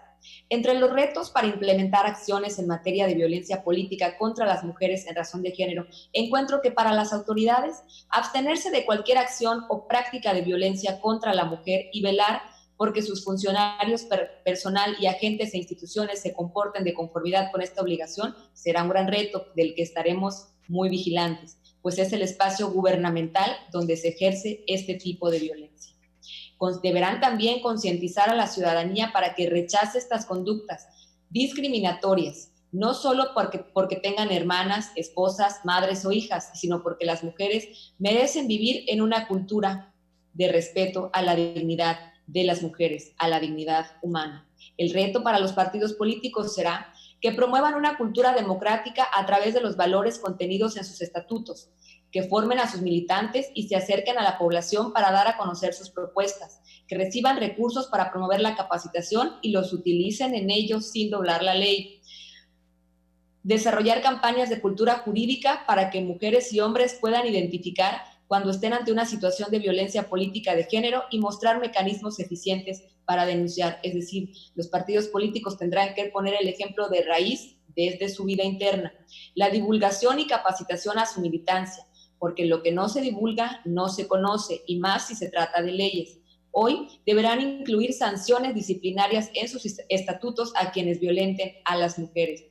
Entre los retos para implementar acciones en materia de violencia política contra las mujeres en razón de género, encuentro que para las autoridades, abstenerse de cualquier acción o práctica de violencia contra la mujer y velar porque sus funcionarios, personal y agentes e instituciones se comporten de conformidad con esta obligación será un gran reto del que estaremos muy vigilantes, pues es el espacio gubernamental donde se ejerce este tipo de violencia. Deberán también concientizar a la ciudadanía para que rechace estas conductas discriminatorias, no solo porque tengan hermanas, esposas, madres o hijas, sino porque las mujeres merecen vivir en una cultura de respeto a la dignidad de las mujeres, a la dignidad humana. El reto para los partidos políticos será que promuevan una cultura democrática a través de los valores contenidos en sus estatutos, que formen a sus militantes y se acerquen a la población para dar a conocer sus propuestas, que reciban recursos para promover la capacitación y los utilicen en ellos sin doblar la ley. Desarrollar campañas de cultura jurídica para que mujeres y hombres puedan identificar cuando estén ante una situación de violencia política de género y mostrar mecanismos eficientes para denunciar. Es decir, los partidos políticos tendrán que poner el ejemplo de raíz desde su vida interna. La divulgación y capacitación a su militancia, porque lo que no se divulga no se conoce, y más si se trata de leyes. Hoy deberán incluir sanciones disciplinarias en sus estatutos a quienes violenten a las mujeres.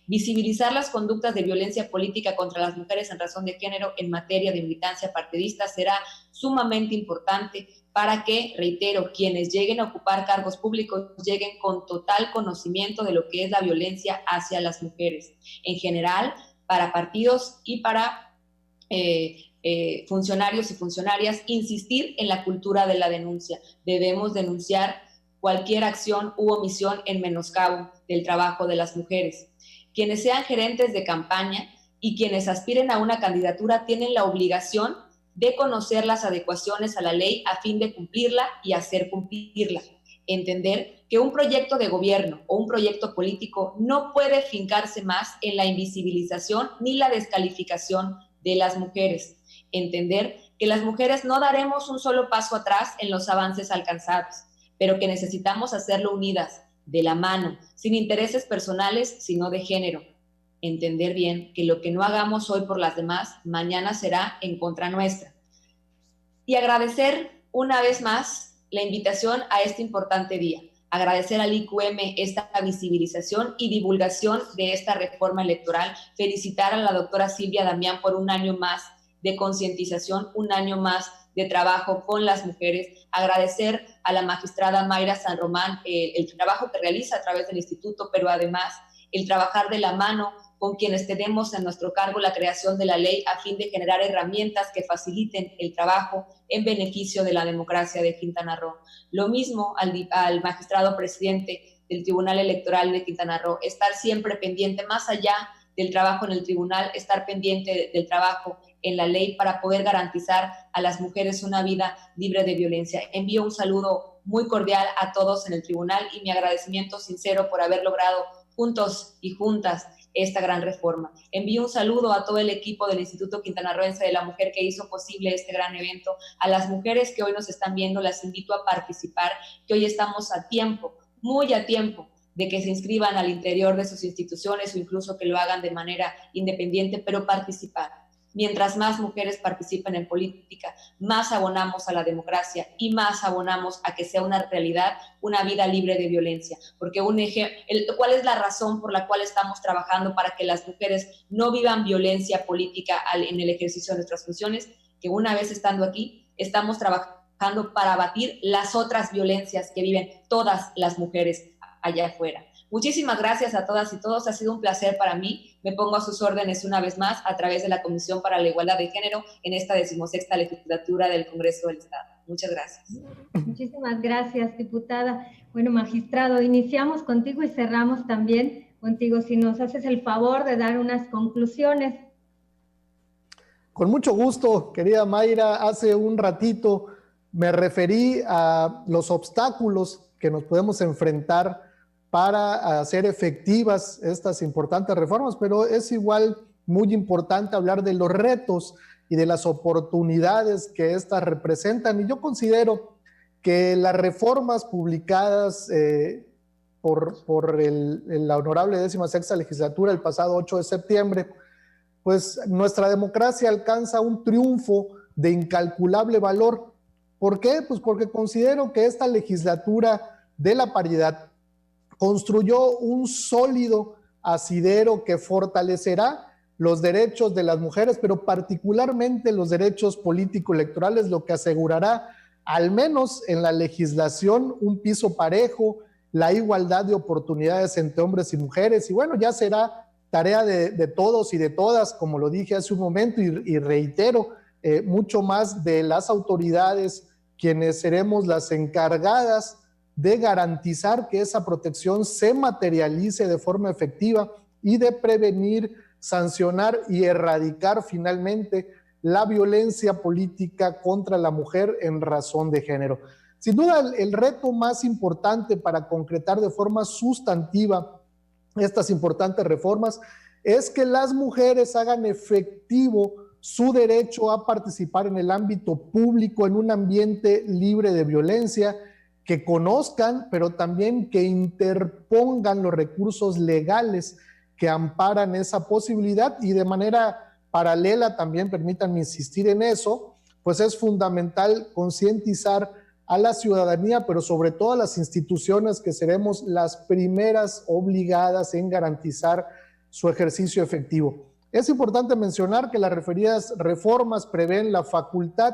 Visibilizar las conductas de violencia política contra las mujeres en razón de género en materia de militancia partidista será sumamente importante para que, reitero, quienes lleguen a ocupar cargos públicos lleguen con total conocimiento de lo que es la violencia hacia las mujeres. En general, para partidos y para funcionarios y funcionarias, insistir en la cultura de la denuncia. Debemos denunciar cualquier acción u omisión en menoscabo del trabajo de las mujeres. Quienes sean gerentes de campaña y quienes aspiren a una candidatura tienen la obligación de conocer las adecuaciones a la ley a fin de cumplirla y hacer cumplirla. Entender que un proyecto de gobierno o un proyecto político no puede fincarse más en la invisibilización ni la descalificación de las mujeres. Entender que las mujeres no daremos un solo paso atrás en los avances alcanzados, pero que necesitamos hacerlo unidas, de la mano, sin intereses personales, sino de género. Entender bien que lo que no hagamos hoy por las demás, mañana será en contra nuestra. Y agradecer una vez más la invitación a este importante día. Agradecer al IQM esta visibilización y divulgación de esta reforma electoral. Felicitar a la doctora Silvia Damián por un año más de concientización, un año más de trabajo con las mujeres. Agradecer a la magistrada Mayra San Román el trabajo que realiza a través del instituto, pero además el trabajar de la mano con quienes tenemos en nuestro cargo la creación de la ley a fin de generar herramientas que faciliten el trabajo en beneficio de la democracia de Quintana Roo. Lo mismo al magistrado presidente del Tribunal Electoral de Quintana Roo, estar siempre pendiente, más allá del trabajo en el tribunal, estar pendiente del trabajo en la ley para poder garantizar a las mujeres una vida libre de violencia. Envío un saludo muy cordial a todos en el tribunal y mi agradecimiento sincero por haber logrado juntos y juntas esta gran reforma. Envío un saludo a todo el equipo del Instituto Quintanarroense de la Mujer que hizo posible este gran evento. A las mujeres que hoy nos están viendo, las invito a participar, que hoy estamos a tiempo, muy a tiempo, de que se inscriban al interior de sus instituciones o incluso que lo hagan de manera independiente, pero participar. Mientras más mujeres participen en política, más abonamos a la democracia y más abonamos a que sea una realidad, una vida libre de violencia. Porque ¿cuál es la razón por la cual estamos trabajando para que las mujeres no vivan violencia política en el ejercicio de nuestras funciones? Que una vez estando aquí, estamos trabajando para abatir las otras violencias que viven todas las mujeres allá afuera. Muchísimas gracias a todas y todos. Ha sido un placer para mí. Me pongo a sus órdenes una vez más a través de la Comisión para la Igualdad de Género en esta 16ª legislatura del Congreso del Estado. Muchas gracias. Muchísimas gracias, diputada. Bueno, magistrado, iniciamos contigo y cerramos también contigo. Si nos haces el favor de dar unas conclusiones. Con mucho gusto, querida Mayra. Hace un ratito me referí a los obstáculos que nos podemos enfrentar para hacer efectivas estas importantes reformas, pero es igual muy importante hablar de los retos y de las oportunidades que estas representan. Y yo considero que las reformas publicadas por la honorable 16ª legislatura el pasado 8 de septiembre, pues nuestra democracia alcanza un triunfo de incalculable valor. ¿Por qué? Pues porque considero que esta legislatura de la paridad construyó un sólido asidero que fortalecerá los derechos de las mujeres, pero particularmente los derechos político-electorales, lo que asegurará, al menos en la legislación, un piso parejo, la igualdad de oportunidades entre hombres y mujeres. Y bueno, ya será tarea de todos y de todas, como lo dije hace un momento y reitero, mucho más de las autoridades, quienes seremos las encargadas de garantizar que esa protección se materialice de forma efectiva y de prevenir, sancionar y erradicar finalmente la violencia política contra la mujer en razón de género. Sin duda, el reto más importante para concretar de forma sustantiva estas importantes reformas es que las mujeres hagan efectivo su derecho a participar en el ámbito público en un ambiente libre de violencia, que conozcan, pero también que interpongan los recursos legales que amparan esa posibilidad y de manera paralela también, permítanme insistir en eso, pues es fundamental concientizar a la ciudadanía, pero sobre todo a las instituciones que seremos las primeras obligadas en garantizar su ejercicio efectivo. Es importante mencionar que las referidas reformas prevén la facultad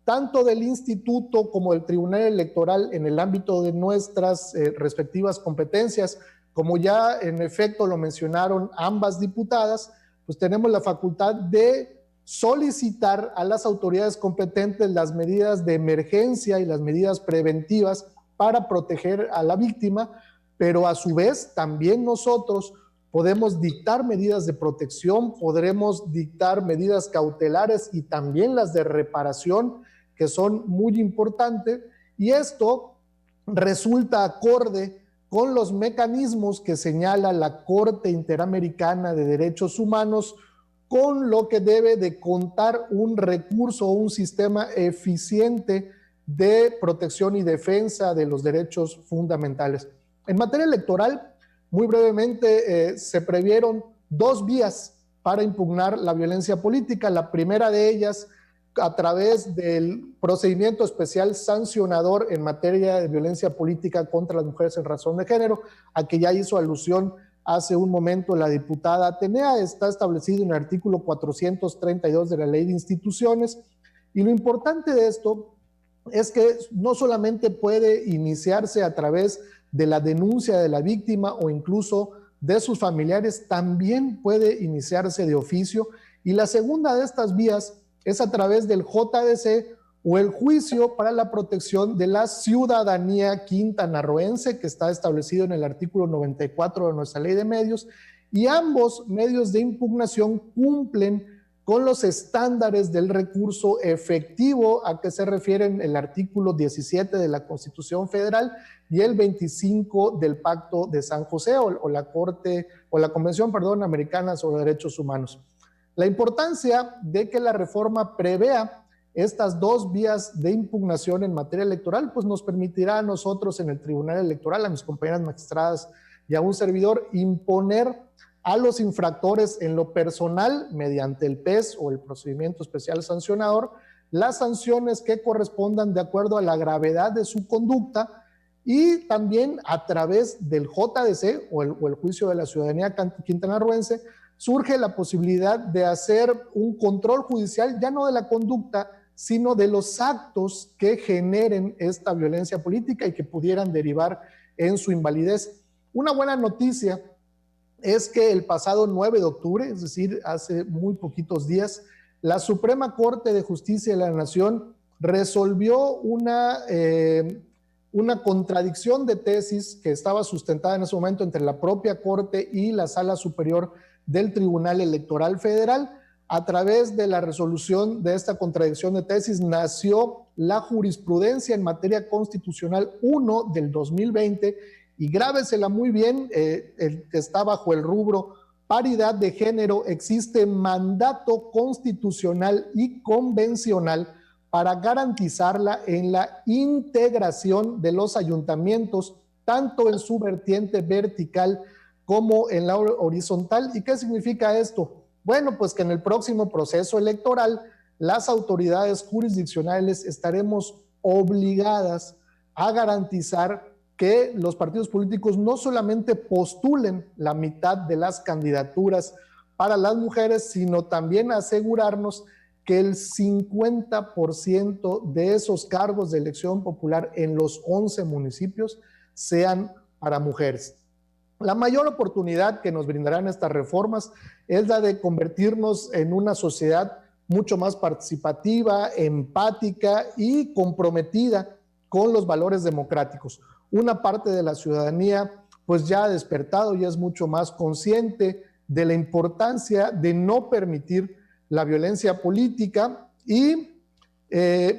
tanto del Instituto como del Tribunal Electoral en el ámbito de nuestras respectivas competencias, como ya en efecto lo mencionaron ambas diputadas, pues tenemos la facultad de solicitar a las autoridades competentes las medidas de emergencia y las medidas preventivas para proteger a la víctima, pero a su vez también nosotros podemos dictar medidas de protección, podremos dictar medidas cautelares y también las de reparación, que son muy importantes, y esto resulta acorde con los mecanismos que señala la Corte Interamericana de Derechos Humanos con lo que debe de contar un recurso o un sistema eficiente de protección y defensa de los derechos fundamentales. En materia electoral, muy brevemente, se previeron 2 vías para impugnar la violencia política. La primera de ellas, a través del procedimiento especial sancionador en materia de violencia política contra las mujeres en razón de género, a que ya hizo alusión hace un momento la diputada Atenea. Está establecido en el artículo 432 de la Ley de Instituciones, y lo importante de esto es que no solamente puede iniciarse a través de la denuncia de la víctima o incluso de sus familiares, también puede iniciarse de oficio. Y la segunda de estas vías es a través del JDC o el Juicio para la Protección de la Ciudadanía Quintanarroense, que está establecido en el artículo 94 de nuestra Ley de Medios, y ambos medios de impugnación cumplen con los estándares del recurso efectivo a que se refieren el artículo 17 de la Constitución Federal y el 25 del Pacto de San José o la Convención Americana sobre Derechos Humanos. La importancia de que la reforma prevea estas 2 vías de impugnación en materia electoral, pues nos permitirá a nosotros en el Tribunal Electoral, a mis compañeras magistradas y a un servidor, imponer a los infractores en lo personal, mediante el PES o el procedimiento especial sancionador, las sanciones que correspondan de acuerdo a la gravedad de su conducta, y también a través del JDC o el Juicio de la Ciudadanía Quintanarroense surge la posibilidad de hacer un control judicial, ya no de la conducta, sino de los actos que generen esta violencia política y que pudieran derivar en su invalidez. Una buena noticia es que el pasado 9 de octubre, es decir, hace muy poquitos días, la Suprema Corte de Justicia de la Nación resolvió una contradicción de tesis que estaba sustentada en ese momento entre la propia Corte y la Sala Superior del Tribunal Electoral Federal. A través de la resolución de esta contradicción de tesis nació la jurisprudencia en materia constitucional 1 del 2020, y grábesela muy bien, está bajo el rubro paridad de género. Existe mandato constitucional y convencional para garantizarla en la integración de los ayuntamientos, tanto en su vertiente vertical como en la horizontal. ¿Y qué significa esto? Bueno, pues que en el próximo proceso electoral las autoridades jurisdiccionales estaremos obligadas a garantizar que los partidos políticos no solamente postulen la mitad de las candidaturas para las mujeres, sino también asegurarnos que el 50% de esos cargos de elección popular en los 11 municipios sean para mujeres. La mayor oportunidad que nos brindarán estas reformas es la de convertirnos en una sociedad mucho más participativa, empática y comprometida con los valores democráticos. Una parte de la ciudadanía pues ya ha despertado y es mucho más consciente de la importancia de no permitir la violencia política. Y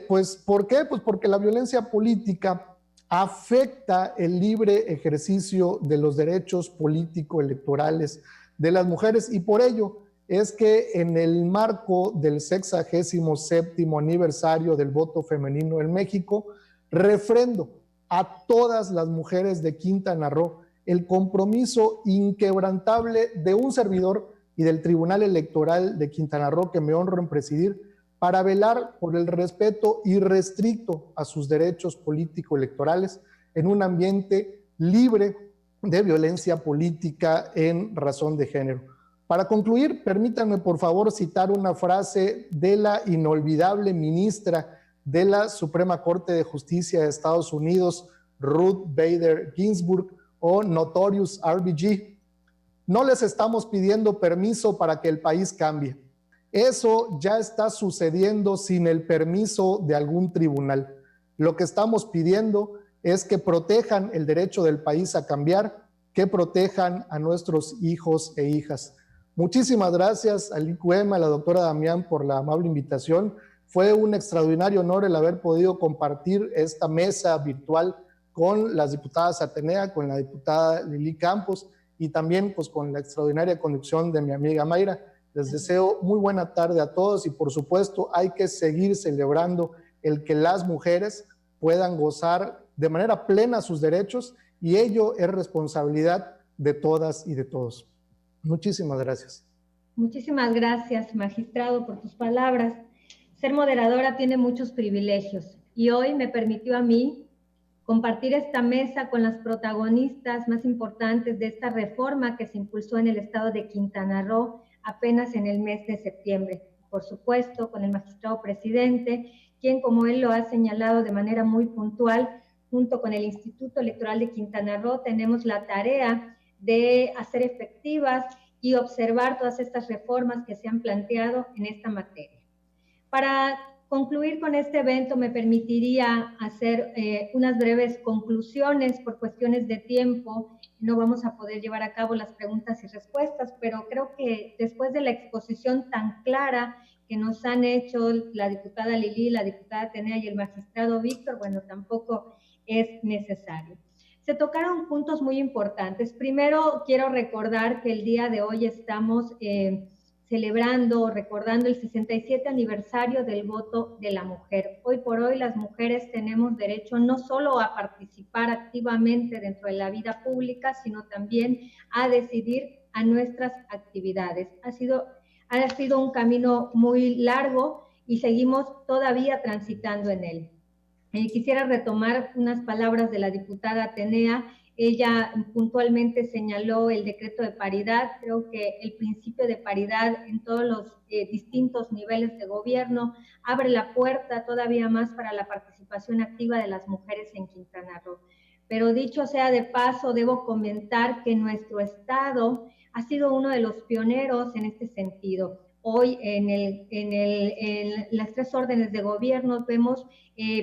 pues ¿por qué? Pues porque la violencia política afecta el libre ejercicio de los derechos político-electorales de las mujeres, y por ello es que en el marco del 67º aniversario del voto femenino en México, refrendo a todas las mujeres de Quintana Roo el compromiso inquebrantable de un servidor y del Tribunal Electoral de Quintana Roo, que me honro en presidir, para velar por el respeto irrestricto a sus derechos político-electorales en un ambiente libre de violencia política en razón de género. Para concluir, permítanme por favor citar una frase de la inolvidable ministra de la Suprema Corte de Justicia de Estados Unidos, Ruth Bader Ginsburg, o Notorious RBG. No les estamos pidiendo permiso para que el país cambie. Eso ya está sucediendo sin el permiso de algún tribunal. Lo que estamos pidiendo es que protejan el derecho del país a cambiar, que protejan a nuestros hijos e hijas. Muchísimas gracias al IQM, a la doctora Damián, por la amable invitación. Fue un extraordinario honor el haber podido compartir esta mesa virtual con las diputadas Atenea, con la diputada Lili Campos y también pues con la extraordinaria conducción de mi amiga Mayra. Les deseo muy buena tarde a todos y por supuesto hay que seguir celebrando el que las mujeres puedan gozar de manera plena sus derechos y ello es responsabilidad de todas y de todos. Muchísimas gracias. Muchísimas gracias, magistrado, por tus palabras. Ser moderadora tiene muchos privilegios y hoy me permitió a mí compartir esta mesa con las protagonistas más importantes de esta reforma que se impulsó en el estado de Quintana Roo apenas en el mes de septiembre. Por supuesto, con el magistrado presidente, quien, como él lo ha señalado de manera muy puntual, junto con el Instituto Electoral de Quintana Roo, tenemos la tarea de hacer efectivas y observar todas estas reformas que se han planteado en esta materia. Para concluir con este evento, me permitiría hacer unas breves conclusiones por cuestiones de tiempo. No vamos a poder llevar a cabo las preguntas y respuestas, pero creo que después de la exposición tan clara que nos han hecho la diputada Lili, la diputada Atenea y el magistrado Víctor, bueno, tampoco es necesario. Se tocaron puntos muy importantes. Primero, quiero recordar que el día de hoy estamos celebrando, recordando el 67 aniversario del voto de la mujer. Hoy por hoy las mujeres tenemos derecho no solo a participar activamente dentro de la vida pública, sino también a decidir a nuestras actividades. Ha sido un camino muy largo y seguimos todavía transitando en él. Quisiera retomar unas palabras de la diputada Atenea. Ella puntualmente señaló el decreto de paridad. Creo que el principio de paridad en todos los distintos niveles de gobierno abre la puerta todavía más para la participación activa de las mujeres en Quintana Roo. Pero dicho sea de paso, debo comentar que nuestro estado ha sido uno de los pioneros en este sentido. Hoy en las 3 órdenes de gobierno vemos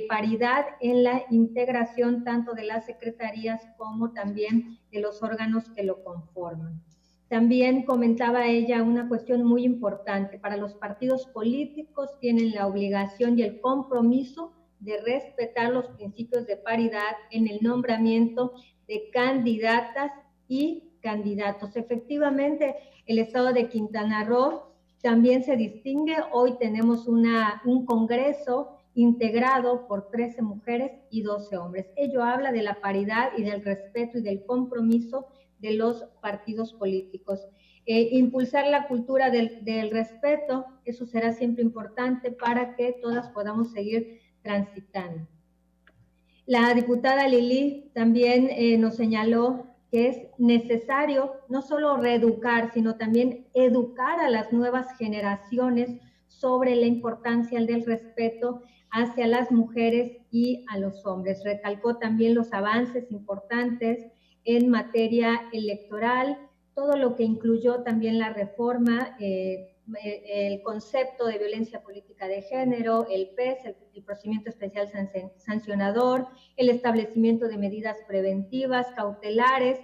paridad en la integración tanto de las secretarías como también de los órganos que lo conforman. También comentaba ella una cuestión muy importante. Para los partidos políticos tienen la obligación y el compromiso de respetar los principios de paridad en el nombramiento de candidatas y candidatos. Efectivamente, el estado de Quintana Roo también se distingue. Hoy tenemos un congreso integrado por 13 mujeres y 12 hombres. Ello habla de la paridad y del respeto y del compromiso de los partidos políticos. Impulsar la cultura del respeto, eso será siempre importante para que todas podamos seguir transitando. La diputada Lili también nos señaló que es necesario no solo reeducar, sino también educar a las nuevas generaciones sobre la importancia del respeto hacia las mujeres y a los hombres. Recalcó también los avances importantes en materia electoral, todo lo que incluyó también la reforma, el concepto de violencia política de género, el PES, el procedimiento especial sancionador, el establecimiento de medidas preventivas, cautelares,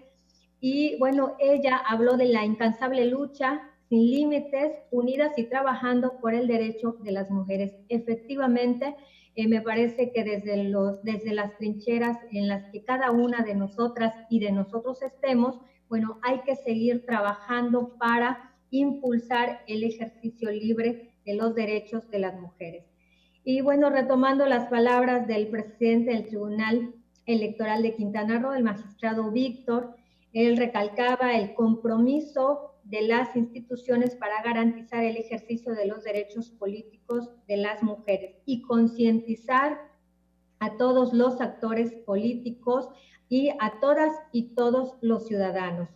y bueno, ella habló de la incansable lucha sin límites, unidas y trabajando por el derecho de las mujeres. Efectivamente, me parece que desde las trincheras en las que cada una de nosotras y de nosotros estemos, bueno, hay que seguir trabajando para impulsar el ejercicio libre de los derechos de las mujeres. Y bueno, retomando las palabras del presidente del Tribunal Electoral de Quintana Roo, el magistrado Víctor, él recalcaba el compromiso de las instituciones para garantizar el ejercicio de los derechos políticos de las mujeres y concientizar a todos los actores políticos y a todas y todos los ciudadanos.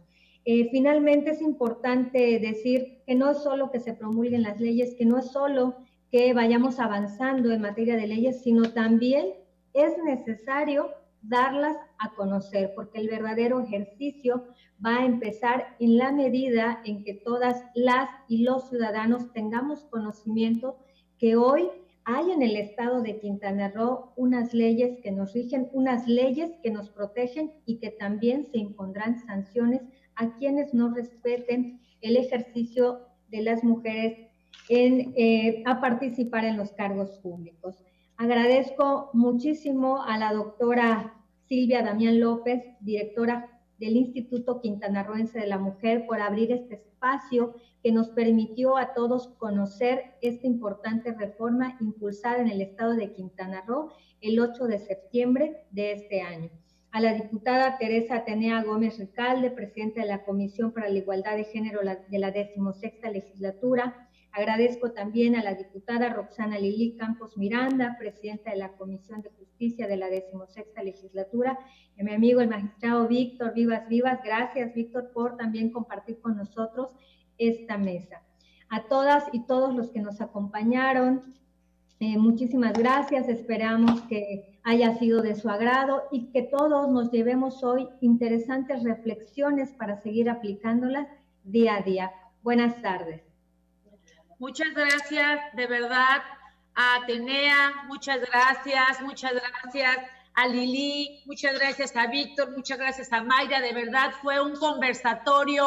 Finalmente es importante decir que no es solo que se promulguen las leyes, que no es solo que vayamos avanzando en materia de leyes, sino también es necesario darlas a conocer, porque el verdadero ejercicio va a empezar en la medida en que todas las y los ciudadanos tengamos conocimiento que hoy hay en el estado de Quintana Roo unas leyes que nos rigen, unas leyes que nos protegen y que también se impondrán sanciones a quienes no respeten el ejercicio de las mujeres a participar en los cargos públicos. Agradezco muchísimo a la doctora Silvia Damián López, directora del Instituto Quintanarroense de la Mujer por abrir este espacio que nos permitió a todos conocer esta importante reforma impulsada en el estado de Quintana Roo el 8 de septiembre de este año. A la diputada Teresa Atenea Gómez Ricalde, presidenta de la Comisión para la Igualdad de Género de la 16ª legislatura. Agradezco también a la diputada Roxana Lili Campos Miranda, presidenta de la Comisión de Justicia de la 16ª legislatura, y a mi amigo el magistrado Víctor Vivas. Gracias, Víctor, por también compartir con nosotros esta mesa. A todas y todos los que nos acompañaron, muchísimas gracias. Esperamos que haya sido de su agrado y que todos nos llevemos hoy interesantes reflexiones para seguir aplicándolas día a día. Buenas tardes. Muchas gracias, de verdad, a Atenea, muchas gracias a Lili, muchas gracias a Víctor, muchas gracias a Mayra. De verdad fue un conversatorio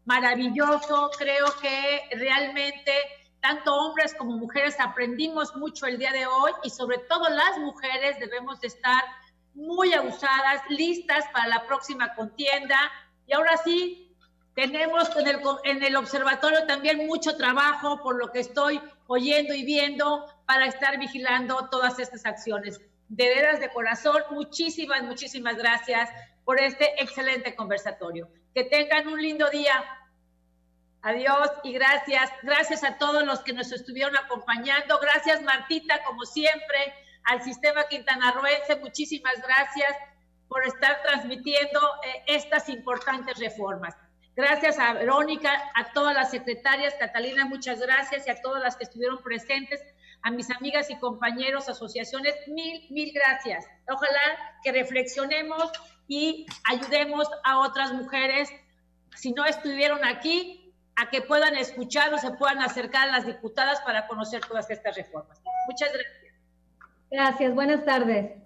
maravilloso. Creo que realmente tanto hombres como mujeres aprendimos mucho el día de hoy, y sobre todo las mujeres debemos de estar muy abusadas, listas para la próxima contienda. Y ahora sí, tenemos en el observatorio también mucho trabajo, por lo que estoy oyendo y viendo, para estar vigilando todas estas acciones. De veras, de corazón, muchísimas gracias por este excelente conversatorio. Que tengan un lindo día. Adiós y gracias. Gracias a todos los que nos estuvieron acompañando. Gracias, Martita, como siempre, al Sistema Quintanarroense. Muchísimas gracias por estar transmitiendo estas importantes reformas. Gracias a Verónica, a todas las secretarias. Catalina, muchas gracias, y a todas las que estuvieron presentes, a mis amigas y compañeros, asociaciones, mil gracias. Ojalá que reflexionemos y ayudemos a otras mujeres, si no estuvieron aquí, a que puedan escuchar o se puedan acercar a las diputadas para conocer todas estas reformas. Muchas gracias. Gracias, buenas tardes.